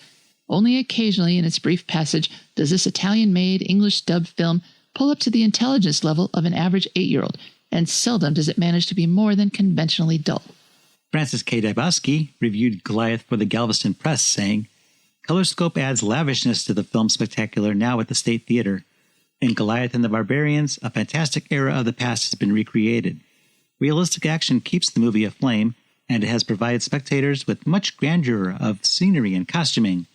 Only occasionally in its brief passage does this Italian-made, English-dubbed film pull up to the intelligence level of an average 8-year-old, and seldom does it manage to be more than conventionally dull. Francis K. Dybowski reviewed Goliath for the Galveston Press, saying, Colorscope adds lavishness to the film spectacular now at the State Theater. In Goliath and the Barbarians, a fantastic era of the past has been recreated. Realistic action keeps the movie aflame, and it has provided spectators with much grandeur of scenery and costuming.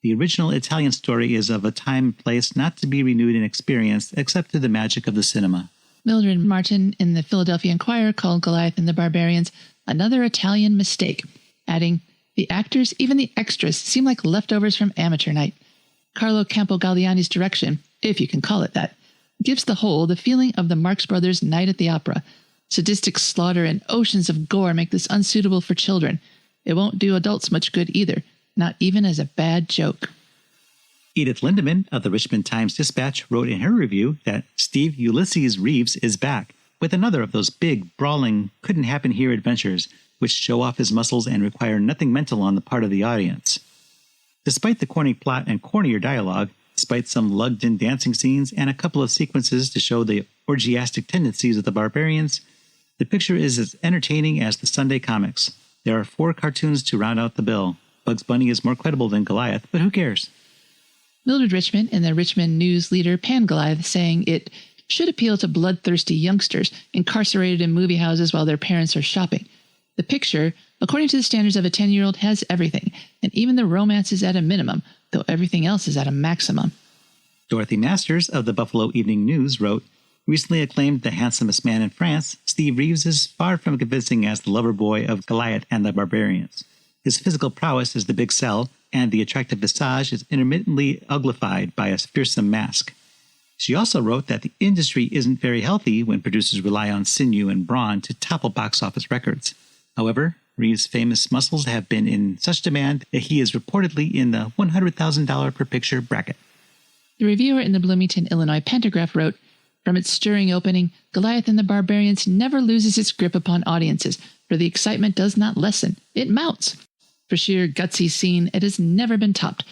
The original Italian story is of a time and place not to be renewed and experienced except through the magic of the cinema. Mildred Martin in the Philadelphia Inquirer called Goliath and the Barbarians another Italian mistake, adding, the actors, even the extras, seem like leftovers from amateur night. Carlo Campogalliani's direction, if you can call it that, gives the whole the feeling of the Marx Brothers' Night at the Opera. Sadistic slaughter and oceans of gore make this unsuitable for children. It won't do adults much good either, not even as a bad joke. Edith Lindemann of the Richmond Times-Dispatch wrote in her review that Steve Ulysses Reeves is back with another of those big, brawling, couldn't-happen-here adventures which show off his muscles and require nothing mental on the part of the audience. Despite the corny plot and cornier dialogue, despite some lugged-in dancing scenes and a couple of sequences to show the orgiastic tendencies of the Barbarians, The picture is as entertaining as the Sunday comics. There are 4 cartoons to round out the bill. Bugs Bunny is more credible than Goliath, but who cares? Mildred Richmond in the Richmond News leader panned Goliath, saying it should appeal to bloodthirsty youngsters incarcerated in movie houses while their parents are shopping. The picture, according to the standards of a 10-year-old, has everything, and even the romance is at a minimum, though everything else is at a maximum. Dorothy Masters of the Buffalo Evening News wrote, recently acclaimed the handsomest man in France, Steve Reeves is far from convincing as the lover boy of Goliath and the Barbarians. His physical prowess is the big sell, and the attractive visage is intermittently uglified by a fearsome mask. She also wrote that the industry isn't very healthy when producers rely on sinew and brawn to topple box office records. However, Reeves' famous muscles have been in such demand that he is reportedly in the $100,000 per picture bracket. The reviewer in the Bloomington, Illinois Pantograph wrote, from its stirring opening, Goliath and the Barbarians never loses its grip upon audiences, for the excitement does not lessen, it mounts. For sheer gutsy scene, it has never been topped.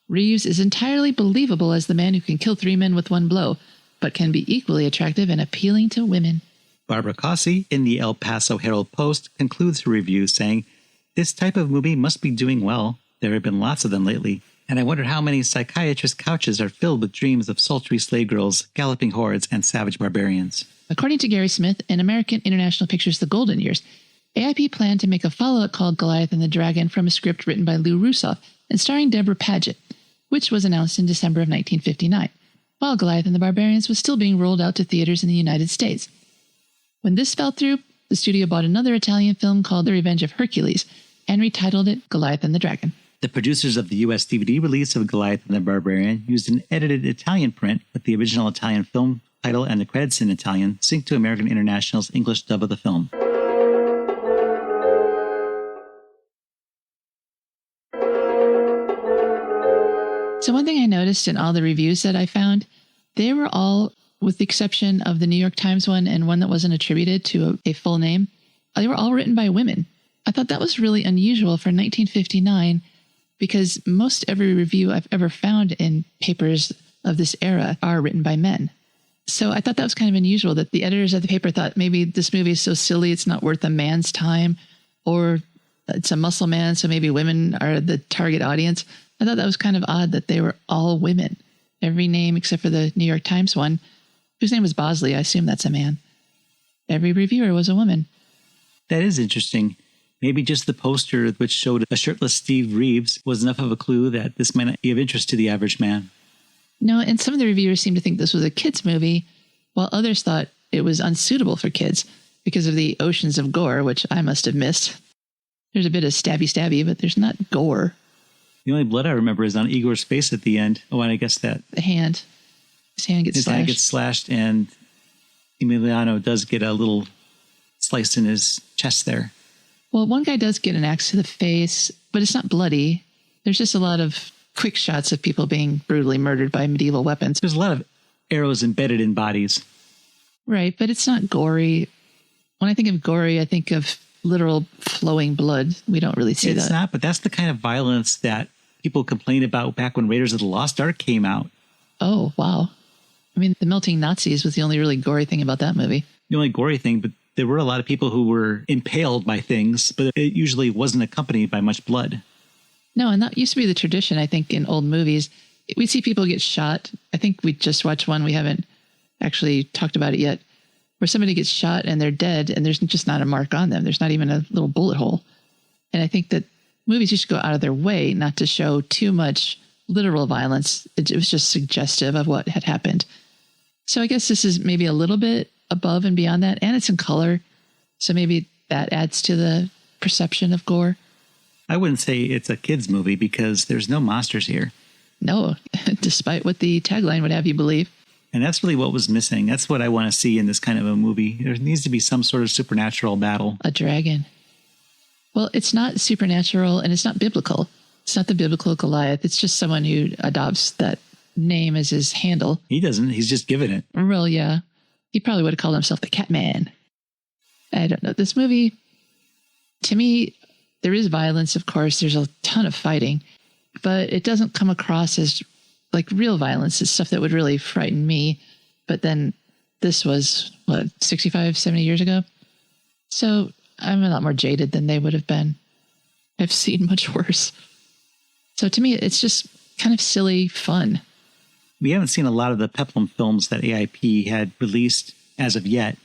Reeves is entirely believable as the man who can kill 3 men with 1 blow, but can be equally attractive and appealing to women. Barbara Cossey in the El Paso Herald-Post concludes her review saying, this type of movie must be doing well. There have been lots of them lately, and I wonder how many psychiatrist couches are filled with dreams of sultry slave girls, galloping hordes, and savage barbarians. According to Gary Smith in American International Pictures' The Golden Years, AIP planned to make a follow-up called Goliath and the Dragon from a script written by Lou Rusoff and starring Deborah Paget, which was announced in December of 1959, while Goliath and the Barbarians was still being rolled out to theaters in the United States. When this fell through, the studio bought another Italian film called The Revenge of Hercules and retitled it Goliath and the Dragon. The producers of the U.S. DVD release of Goliath and the Barbarian used an edited Italian print with the original Italian film title and the credits in Italian synced to American International's English dub of the film. So one thing I noticed in all the reviews that I found, they were all, with the exception of the New York Times one and one that wasn't attributed to a full name, they were all written by women. I thought that was really unusual for 1959 because most every review I've ever found in papers of this era are written by men. So I thought that was kind of unusual that the editors of the paper thought maybe this movie is so silly it's not worth a man's time, or it's a muscle man, so maybe women are the target audience. I thought that was kind of odd that they were all women. Every name except for the New York Times one, whose name was Bosley. I assume that's a man. Every reviewer was a woman. That is interesting. Maybe just the poster which showed a shirtless Steve Reeves was enough of a clue that this might not be of interest to the average man. No, and some of the reviewers seemed to think this was a kids' movie, while others thought it was unsuitable for kids because of the oceans of gore, which I must have missed. There's a bit of stabby, but there's not gore. The only blood I remember is on Igor's face at the end. Oh, and I guess that... the hand. His hand gets slashed, and Emiliano does get a little slice in his chest there. Well, one guy does get an axe to the face, but it's not bloody. There's just a lot of quick shots of people being brutally murdered by medieval weapons. There's a lot of arrows embedded in bodies. Right, but it's not gory. When I think of gory, I think of literal flowing blood. We don't really see that. It's not, but that's the kind of violence that people complained about back when Raiders of the Lost Ark came out. Oh, wow. I mean, the melting Nazis was the only really gory thing about that movie. The only gory thing, but there were a lot of people who were impaled by things, but it usually wasn't accompanied by much blood. No, and that used to be the tradition, I think, in old movies. We'd see people get shot. I think we just watched one. We haven't actually talked about it yet, where somebody gets shot and they're dead and there's just not a mark on them. There's not even a little bullet hole. And I think that movies used to go out of their way not to show too much literal violence. It was just suggestive of what had happened. So I guess this is maybe a little bit above and beyond that, and it's in color. So maybe that adds to the perception of gore. I wouldn't say it's a kid's movie because there's no monsters here. No, despite what the tagline would have you believe. And that's really what was missing. That's what I want to see in this kind of a movie. There needs to be some sort of supernatural battle. A dragon. Well, it's not supernatural and it's not biblical. It's not the biblical Goliath. It's just someone who adopts that name as his handle. He doesn't. He's just given it. Well, yeah. He probably would have called himself the Catman. I don't know. This movie, to me, there is violence, of course. There's a ton of fighting. But it doesn't come across as like real violence. It's stuff that would really frighten me. But then this was, 65, 70 years ago? So I'm a lot more jaded than they would have been. I've seen much worse. So to me, it's just kind of silly fun. We haven't seen a lot of the Peplum films that AIP had released as of yet.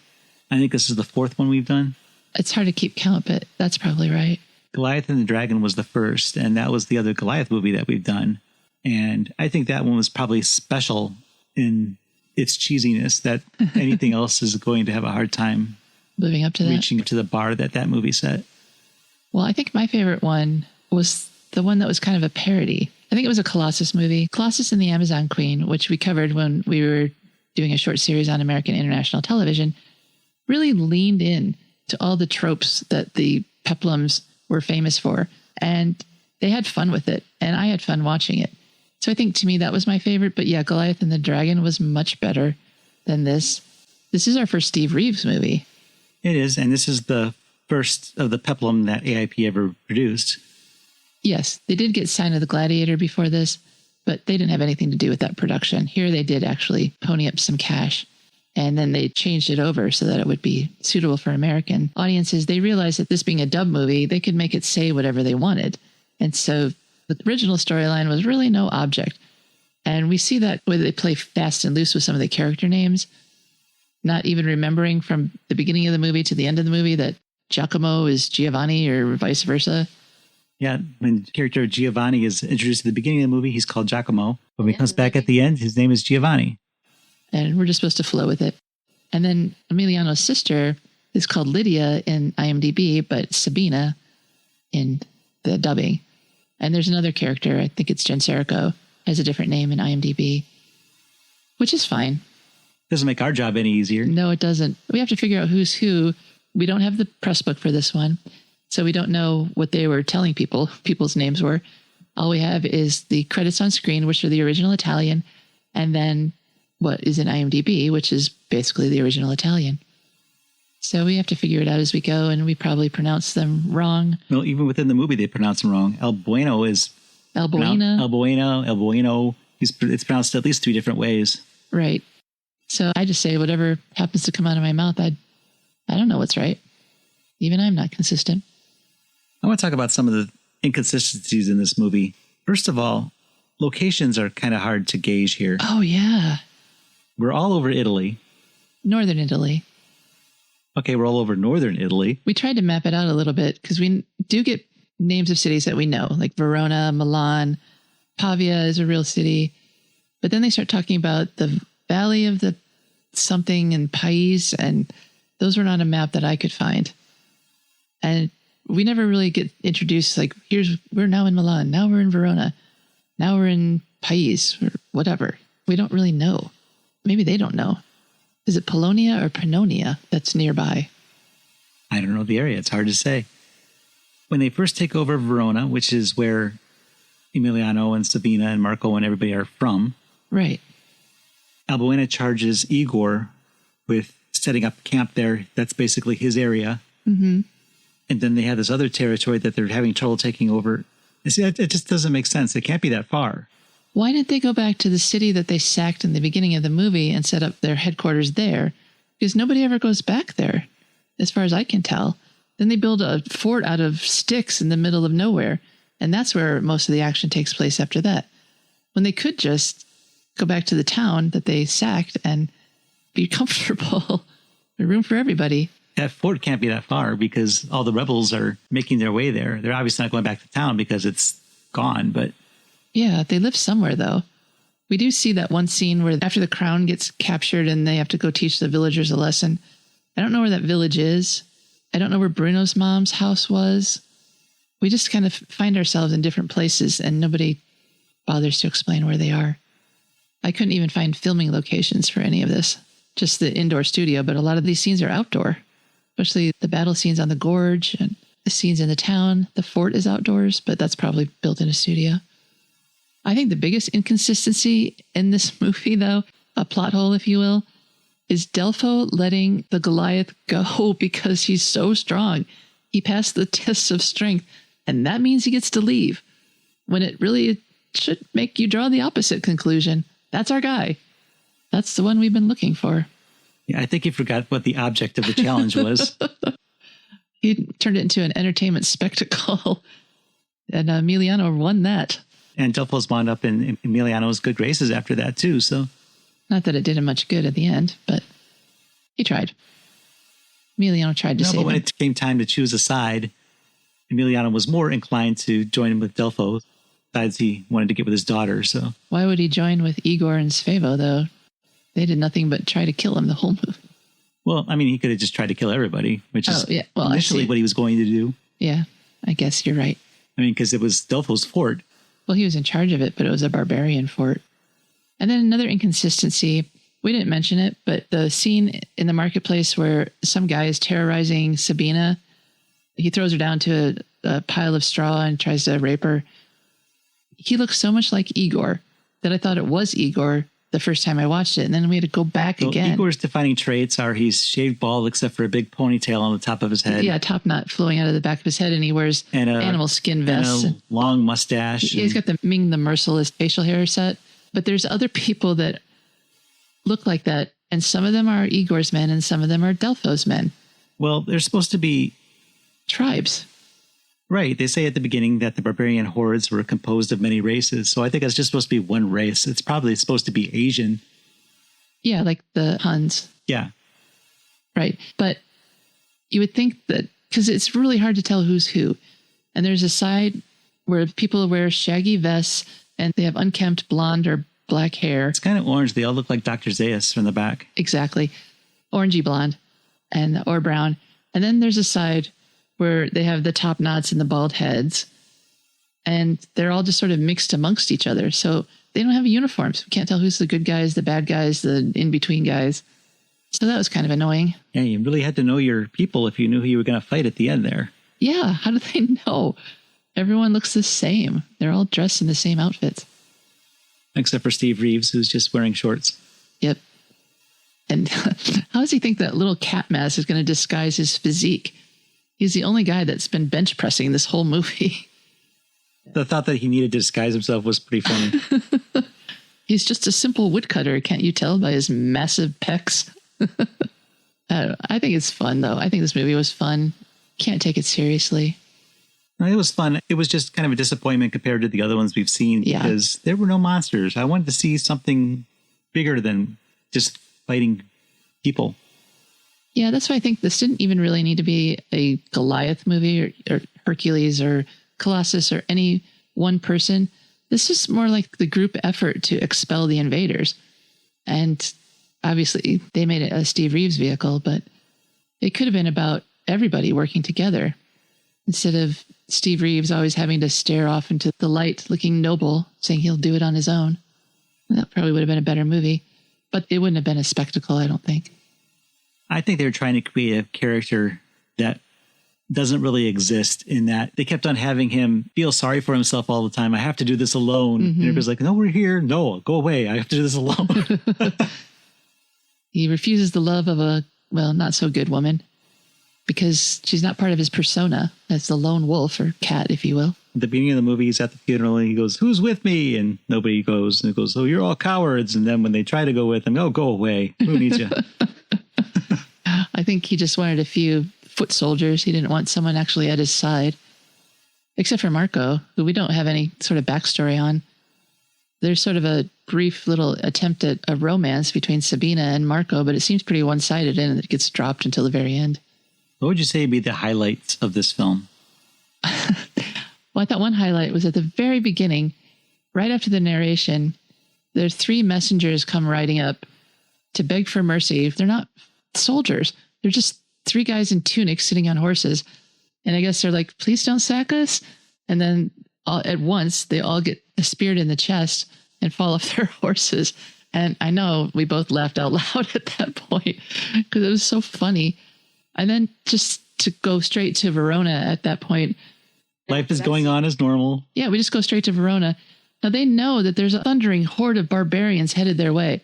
I think this is the fourth one we've done. It's hard to keep count, but that's probably right. Goliath and the Dragon was the first, and that was the other Goliath movie that we've done. And I think that one was probably special in its cheesiness that anything else is going to have a hard time living up to that. Reaching to the bar that movie set. Well, I think my favorite one was the one that was kind of a parody. I think it was a Colossus movie, Colossus and the Amazon Queen, which we covered when we were doing a short series on American International Television, really leaned in to all the tropes that the Peplums were famous for. And they had fun with it. And I had fun watching it. So I think to me that was my favorite. But yeah, Goliath and the Dragon was much better than this. This is our first Steve Reeves movie. It is. And this is the first of the Peplum that AIP ever produced. Yes, they did get Sign of the Gladiator before this, but they didn't have anything to do with that production. Here they did actually pony up some cash, and then they changed it over so that it would be suitable for American audiences. They realized that this being a dub movie, they could make it say whatever they wanted. And so the original storyline was really no object. And we see that where they play fast and loose with some of the character names, not even remembering from the beginning of the movie to the end of the movie that Giacomo is Giovanni or vice versa. Yeah, when character Giovanni is introduced at the beginning of the movie, he's called Giacomo. When he comes back at the end, his name is Giovanni. And we're just supposed to flow with it. And then Emiliano's sister is called Lydia in IMDb, but Sabina in the dubbing. And there's another character, I think it's Genserico, has a different name in IMDb, which is fine. Doesn't make our job any easier. No, it doesn't. We have to figure out who's who. We don't have the press book for this one. So we don't know what they were telling people's names were. All we have is the credits on screen, which are the original Italian, and then what is in IMDb, which is basically the original Italian. So we have to figure it out as we go, and we probably pronounce them wrong. Well, even within the movie, they pronounce them wrong. El Bueno is... El Bueno. El Bueno. It's pronounced at least 3 different ways. Right. So I just say whatever happens to come out of my mouth. I don't know what's right. Even I'm not consistent. I want to talk about some of the inconsistencies in this movie. First of all, locations are kind of hard to gauge here. Oh, yeah. We're all over Italy. Northern Italy. Okay, we're all over northern Italy. We tried to map it out a little bit because we do get names of cities that we know, like Verona, Milan, Pavia is a real city. But then they start talking about the Valley of the something and Pais, and those were not a map that I could find. And we never really get introduced, like, we're now in Milan, now we're in Verona, now we're in Pais, or whatever. We don't really know. Maybe they don't know. Is it Polonia or Pannonia that's nearby? I don't know the area. It's hard to say. When they first take over Verona, which is where Emiliano and Sabina and Marco and everybody are from. Right. Albuena charges Igor with setting up camp there. That's basically his area. Mm-hmm. And then they have this other territory that they're having trouble taking over. You see, it just doesn't make sense. It can't be that far. Why didn't they go back to the city that they sacked in the beginning of the movie and set up their headquarters there? Because nobody ever goes back there, as far as I can tell. Then they build a fort out of sticks in the middle of nowhere. And that's where most of the action takes place after that. When they could just go back to the town that they sacked and be comfortable. There's room for everybody. That fort can't be that far because all the rebels are making their way there. They're obviously not going back to town because it's gone, but... Yeah, they live somewhere, though. We do see that one scene where after the crown gets captured and they have to go teach the villagers a lesson. I don't know where that village is. I don't know where Bruno's mom's house was. We just kind of find ourselves in different places and nobody bothers to explain where they are. I couldn't even find filming locations for any of this. Just the indoor studio, but a lot of these scenes are outdoor. Especially the battle scenes on the gorge and the scenes in the town. The fort is outdoors, but that's probably built in a studio. I think the biggest inconsistency in this movie, though, a plot hole, if you will, is Delfo letting the Goliath go because he's so strong. He passed the tests of strength, and that means he gets to leave. When it really should make you draw the opposite conclusion. That's our guy. That's the one we've been looking for. Yeah, I think you forgot what the object of the challenge was. He turned it into an entertainment spectacle. And Emiliano won that. And Delfo's wound up in Emiliano's good graces after that, too. So, not that it did him much good at the end, but he tried. Emiliano tried to save him. But when it came time to choose a side, Emiliano was more inclined to join him with Delfo. Besides, he wanted to get with his daughter, so. Why would he join with Igor and Svevo, though? They did nothing but try to kill him the whole movie. Well, I mean, he could have just tried to kill everybody, which is initially what he was going to do. Yeah, I guess you're right. I mean, because it was Delfo's fort. Well, he was in charge of it, but it was a barbarian fort. And then another inconsistency, we didn't mention it, but the scene in the marketplace where some guy is terrorizing Sabina, he throws her down to a pile of straw and tries to rape her. He looks so much like Igor that I thought it was Igor the first time I watched it. And then we had to go back again. Igor's defining traits are he's shaved bald except for a big ponytail on the top of his head. Yeah, top knot flowing out of the back of his head, and he wears animal skin vests. And a long mustache. He's got the Ming the Merciless facial hair set. But there's other people that look like that, and some of them are Igor's men and some of them are Delfo's men. Well, they're supposed to be tribes. Right. They say at the beginning that the barbarian hordes were composed of many races. So I think it's just supposed to be one race. It's probably supposed to be Asian. Yeah, like the Huns. Yeah. Right. But you would think that, because it's really hard to tell who's who. And there's a side where people wear shaggy vests and they have unkempt blonde or black hair. It's kind of orange. They all look like Dr. Zaius from the back. Exactly. Orangey blonde or brown. And then there's a side where they have the top knots and the bald heads, and they're all just sort of mixed amongst each other. So they don't have uniforms. We can't tell who's the good guys, the bad guys, the in-between guys. So that was kind of annoying. Yeah, you really had to know your people if you knew who you were going to fight at the end there. Yeah, how do they know? Everyone looks the same. They're all dressed in the same outfits. Except for Steve Reeves, who's just wearing shorts. Yep. And how does he think that little cat mask is going to disguise his physique? He's the only guy that's been bench pressing this whole movie. The thought that he needed to disguise himself was pretty funny. He's just a simple woodcutter, can't you tell by his massive pecs? I think it's fun, though. I think this movie was fun. Can't take it seriously. No, it was fun. It was just kind of a disappointment compared to the other ones we've seen because there were no monsters. I wanted to see something bigger than just fighting people. Yeah, that's why I think this didn't even really need to be a Goliath movie or Hercules or Colossus or any one person. This is more like the group effort to expel the invaders. And obviously they made it a Steve Reeves vehicle, but it could have been about everybody working together instead of Steve Reeves always having to stare off into the light looking noble, saying he'll do it on his own. That probably would have been a better movie, but it wouldn't have been a spectacle, I don't think. I think they were trying to create a character that doesn't really exist, in that they kept on having him feel sorry for himself all the time. I have to do this alone. Mm-hmm. And everybody's like, no, we're here. No, go away. I have to do this alone. He refuses the love of a, well, not so good woman because she's not part of his persona as the lone wolf or cat, if you will. At the beginning of the movie, he's at the funeral and he goes, who's with me? And nobody goes. And he goes, oh, you're all cowards. And then when they try to go with him, oh, go away. Who needs you? I think he just wanted a few foot soldiers. He didn't want someone actually at his side. Except for Marco, who we don't have any sort of backstory on. There's sort of a brief little attempt at a romance between Sabina and Marco, but it seems pretty one-sided and it gets dropped until the very end. What would you say would be the highlights of this film? Well, I thought one highlight was at the very beginning, right after the narration, there's 3 messengers come riding up to beg for mercy. They're not soldiers. They're just 3 guys in tunics sitting on horses. And I guess they're like, please don't sack us. And then all at once, they all get speared in the chest and fall off their horses. And I know we both laughed out loud at that point because it was so funny. And then just to go straight to Verona at that point. Life is going on as normal. Yeah, we just go straight to Verona. Now they know that there's a thundering horde of barbarians headed their way,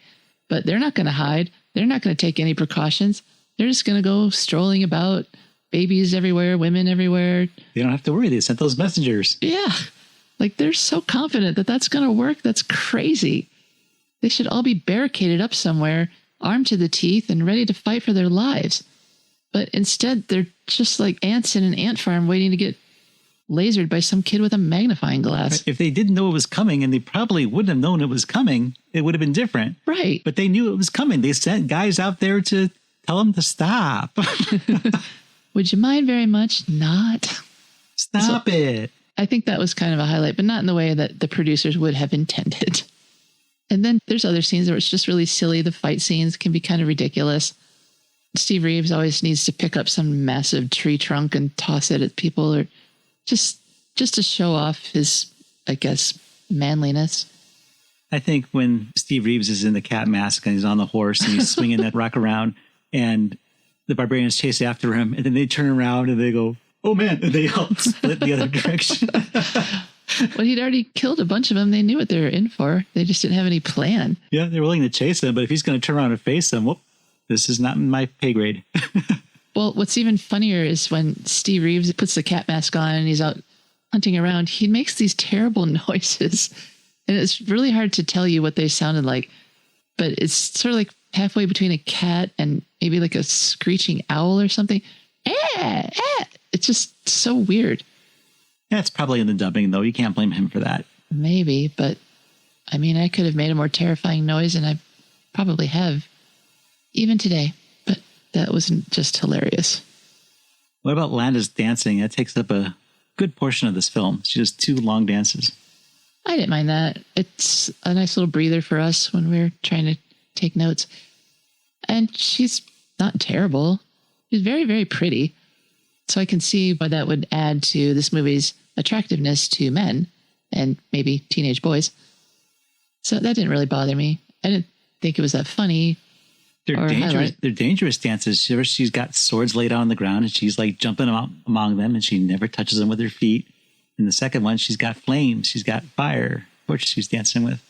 but they're not going to hide. They're not going to take any precautions. They're just going to go strolling about, babies everywhere, women everywhere. They don't have to worry. They sent those messengers. Yeah. Like they're so confident that that's going to work. That's crazy. They should all be barricaded up somewhere, armed to the teeth and ready to fight for their lives. But instead, they're just like ants in an ant farm waiting to get lasered by some kid with a magnifying glass. If they didn't know it was coming, and they probably wouldn't have known it was coming, it would have been different. Right. But they knew it was coming. They sent guys out there to tell them to stop. Would you mind very much not? Stop it. I think that was kind of a highlight, but not in the way that the producers would have intended. And then there's other scenes where it's just really silly. The fight scenes can be kind of ridiculous. Steve Reeves always needs to pick up some massive tree trunk and toss it at people, or just to show off his, I guess, manliness. I think when Steve Reeves is in the cat mask and he's on the horse and he's swinging that rock around and the barbarians chase after him, and then they turn around and they go, oh man, and they all split the other direction. Well, he'd already killed a bunch of them. They knew what they were in for. They just didn't have any plan. Yeah, they're willing to chase him, but if he's going to turn around and face them, whoop, this is not my pay grade. Well, what's even funnier is when Steve Reeves puts the cat mask on and he's out hunting around, he makes these terrible noises. And it's really hard to tell you what they sounded like. But it's sort of like halfway between a cat and maybe like a screeching owl or something. It's just so weird. That's probably in the dubbing, though. You can't blame him for that. Maybe, but I mean, I could have made a more terrifying noise, and I probably have, even today. But that wasn't just hilarious. What about Landa's dancing? That takes up a good portion of this film. She does 2 long dances. I didn't mind that. It's a nice little breather for us when we're trying to take notes. And she's not terrible. She's very, very pretty. So I can see why that would add to this movie's attractiveness to men and maybe teenage boys. So that didn't really bother me. I didn't think it was that funny. They're dangerous dances. She's got swords laid out on the ground and she's like jumping among them and she never touches them with her feet. In the second one, she's got flames. She's got fire, which she's dancing with.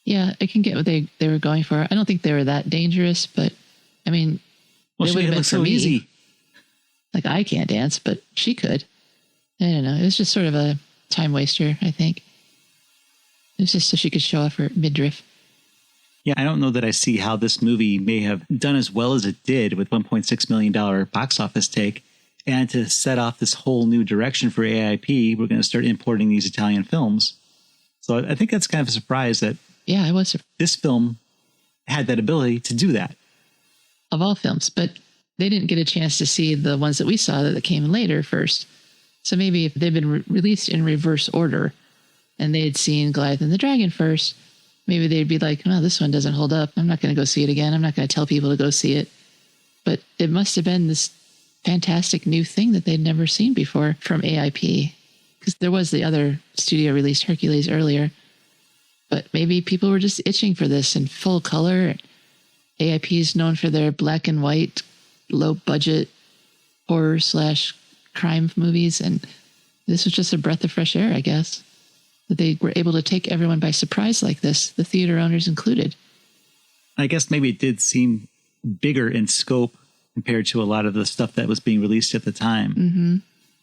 Yeah, I can get what they were going for. I don't think they were that dangerous, but I mean, well, it would have been so easy. Like, I can't dance, but she could. I don't know. It was just sort of a time waster, I think. It was just so she could show off her midriff. Yeah, I don't know that I see how this movie may have done as well as it did with $1.6 million box office take. And to set off this whole new direction for AIP, we're going to start importing these Italian films. So I think that's kind of a surprise that I was this film had that ability to do that. Of all films, but they didn't get a chance to see the ones that we saw that came later first. So maybe if they'd been released in reverse order and they had seen Goliath and the Dragon first, maybe they'd be like, oh, this one doesn't hold up. I'm not going to go see it again. I'm not going to tell people to go see it. But it must have been this fantastic new thing that they'd never seen before from AIP. Because there was the other studio released Hercules earlier. But maybe people were just itching for this in full color. AIP is known for their black and white, low budget horror/crime movies. And this was just a breath of fresh air, I guess. That they were able to take everyone by surprise like this, the theater owners included. I guess maybe it did seem bigger in scope compared to a lot of the stuff that was being released at the time. Mm-hmm.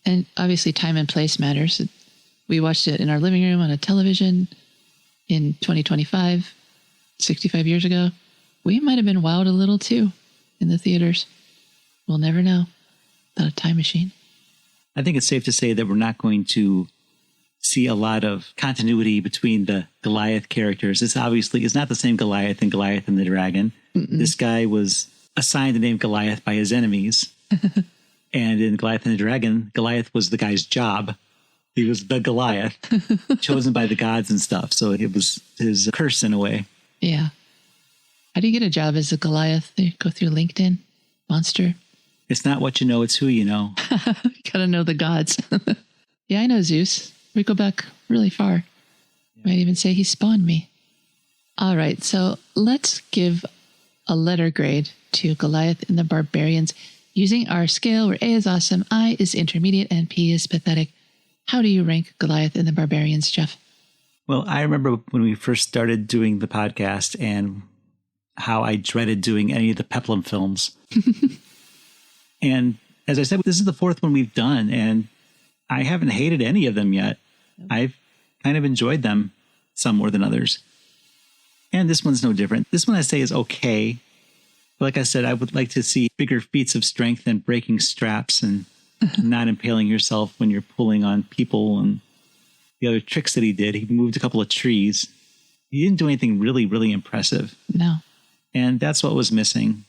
And obviously time and place matters. We watched it in our living room on a television in 2025, 65 years ago. We might have been wowed a little too in the theaters. We'll never know without a time machine. I think it's safe to say that we're not going to see a lot of continuity between the Goliath characters. This obviously is not the same Goliath and the Dragon. Mm-mm. This guy was assigned the name Goliath by his enemies. And in Goliath and the Dragon, Goliath was the guy's job. He was the Goliath, chosen by the gods and stuff. So it was his curse in a way. Yeah. How do you get a job as a Goliath? You go through LinkedIn? Monster? It's not what you know, it's who you know. You gotta know the gods. Yeah, I know Zeus. We go back really far. Might even say he spawned me. All right, so let's give a letter grade to Goliath and the Barbarians using our scale where A is awesome, I is intermediate, and P is pathetic. How do you rank Goliath and the Barbarians, Jeff? Well, I remember when we first started doing the podcast and how I dreaded doing any of the Peplum films. And as I said, this is the 4th one we've done, and I haven't hated any of them yet. I've kind of enjoyed them, some more than others. And this one's no different. This one I say is okay. Like I said, I would like to see bigger feats of strength than breaking straps and not impaling yourself when you're pulling on people and the other tricks that he did. He moved a couple of trees. He didn't do anything really, really impressive. No. And that's what was missing.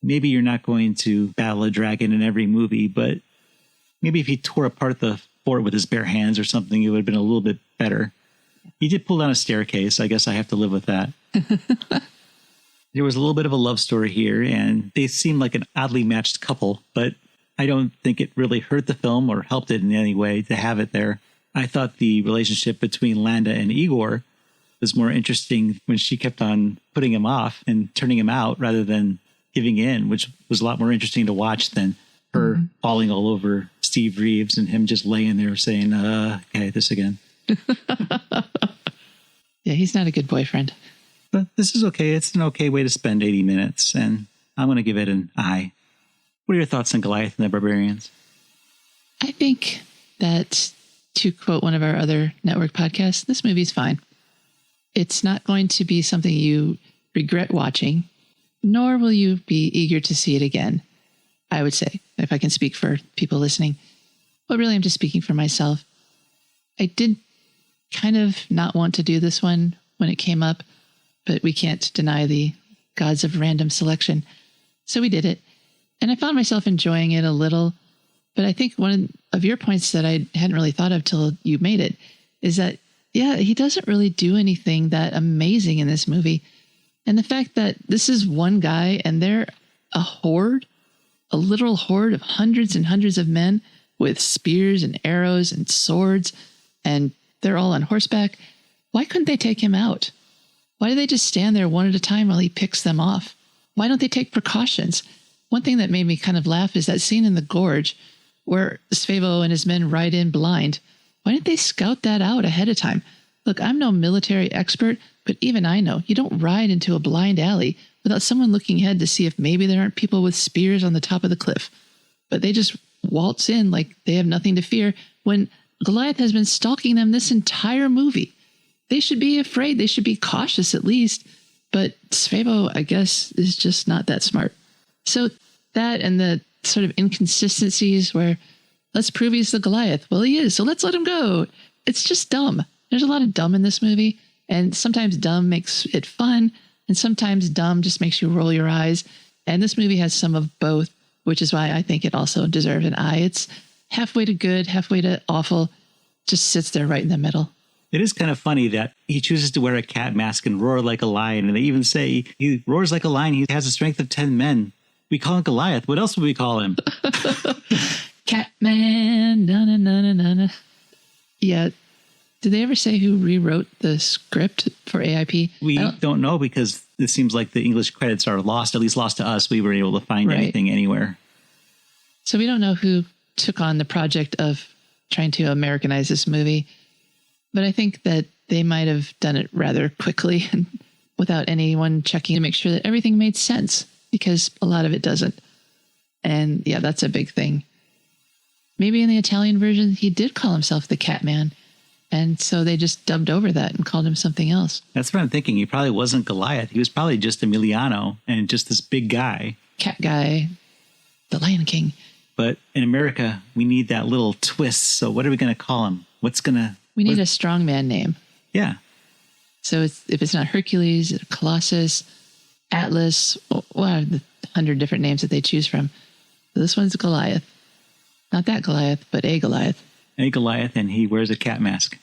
Maybe you're not going to battle a dragon in every movie, but maybe if he tore apart the fort with his bare hands or something, it would have been a little bit better. He did pull down a staircase. I guess I have to live with that. There was a little bit of a love story here, and they seemed like an oddly matched couple, but I don't think it really hurt the film or helped it in any way to have it there. I thought the relationship between Landa and Igor was more interesting when she kept on putting him off and turning him out rather than giving in, which was a lot more interesting to watch than her falling all over Steve Reeves and him just laying there saying, okay, this again. Yeah, he's not a good boyfriend. But this is okay. It's an okay way to spend 80 minutes, and I'm going to give it an I. What are your thoughts on Goliath and the Barbarians? I think that, to quote one of our other network podcasts, this movie's fine. It's not going to be something you regret watching, nor will you be eager to see it again, I would say, if I can speak for people listening. But really, I'm just speaking for myself. I did kind of not want to do this one when it came up, but we can't deny the gods of random selection. So we did it. And I found myself enjoying it a little. But I think one of your points that I hadn't really thought of till you made it is that, yeah, he doesn't really do anything that amazing in this movie. And the fact that this is one guy and they're a horde, a literal horde of hundreds and hundreds of men with spears and arrows and swords, and they're all on horseback. Why couldn't they take him out? Why do they just stand there one at a time while he picks them off? Why don't they take precautions? One thing that made me kind of laugh is that scene in the gorge where Svevo and his men ride in blind. Why didn't they scout that out ahead of time? Look, I'm no military expert, but even I know you don't ride into a blind alley without someone looking ahead to see if maybe there aren't people with spears on the top of the cliff. But they just waltz in like they have nothing to fear when Goliath has been stalking them this entire movie. They should be afraid. They should be cautious at least. But Svevo, I guess, is just not that smart. So that and the sort of inconsistencies where let's prove he's the Goliath. Well, he is, so let's let him go. It's just dumb. There's a lot of dumb in this movie. And sometimes dumb makes it fun. And sometimes dumb just makes you roll your eyes. And this movie has some of both, which is why I think it also deserves an I. It's halfway to good, halfway to awful. Just sits there right in the middle. It is kind of funny that he chooses to wear a cat mask and roar like a lion. And they even say he roars like a lion. He has the strength of 10 men. We call him Goliath. What else would we call him? Catman. Na-na-na-na-na. Yeah. Did they ever say who rewrote the script for AIP? We don't know because it seems like the English credits are lost, at least lost to us. We were able to find anything anywhere. So we don't know who took on the project of trying to Americanize this movie. But I think that they might have done it rather quickly and without anyone checking to make sure that everything made sense, because a lot of it doesn't. And yeah, that's a big thing. Maybe in the Italian version, he did call himself the Catman. And so they just dubbed over that and called him something else. That's what I'm thinking. He probably wasn't Goliath. He was probably just Emiliano and just this big guy. Cat guy, the Lion King. But in America, we need that little twist. So what are we going to call him? We need a strongman name. Yeah. So if it's not Hercules, Colossus, Atlas, what are the 100 different names that they choose from? So this one's Goliath. Not that Goliath, but a Goliath. A Goliath, and he wears a cat mask.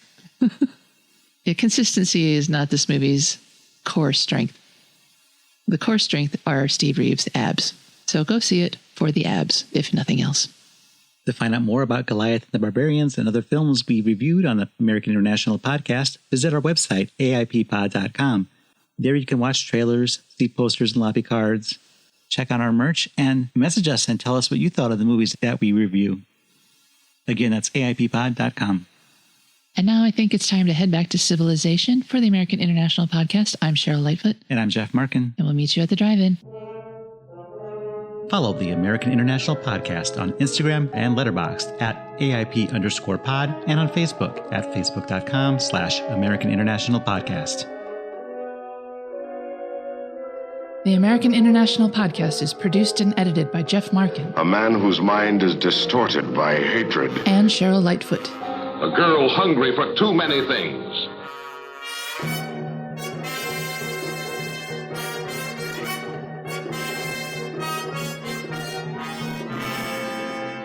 Yeah, consistency is not this movie's core strength. The core strength are Steve Reeves' abs. So go see it for the abs, if nothing else. To find out more about Goliath and the Barbarians and other films we reviewed on the American International Podcast, visit our website, aippod.com. There you can watch trailers, see posters and lobby cards, check out our merch, and message us and tell us what you thought of the movies that we review. Again, that's aippod.com. And now I think it's time to head back to civilization for the American International Podcast. I'm Cheryl Lightfoot. And I'm Jeff Markin. And we'll meet you at the drive-in. Follow the American International Podcast on Instagram and Letterboxd at AIP_pod and on Facebook at facebook.com/American International Podcast. The American International Podcast is produced and edited by Jeff Markin. A man whose mind is distorted by hatred. And Cheryl Lightfoot. A girl hungry for too many things.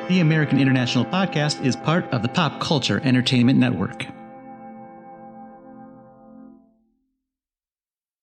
The American International Podcast is part of the Pop Culture Entertainment Network.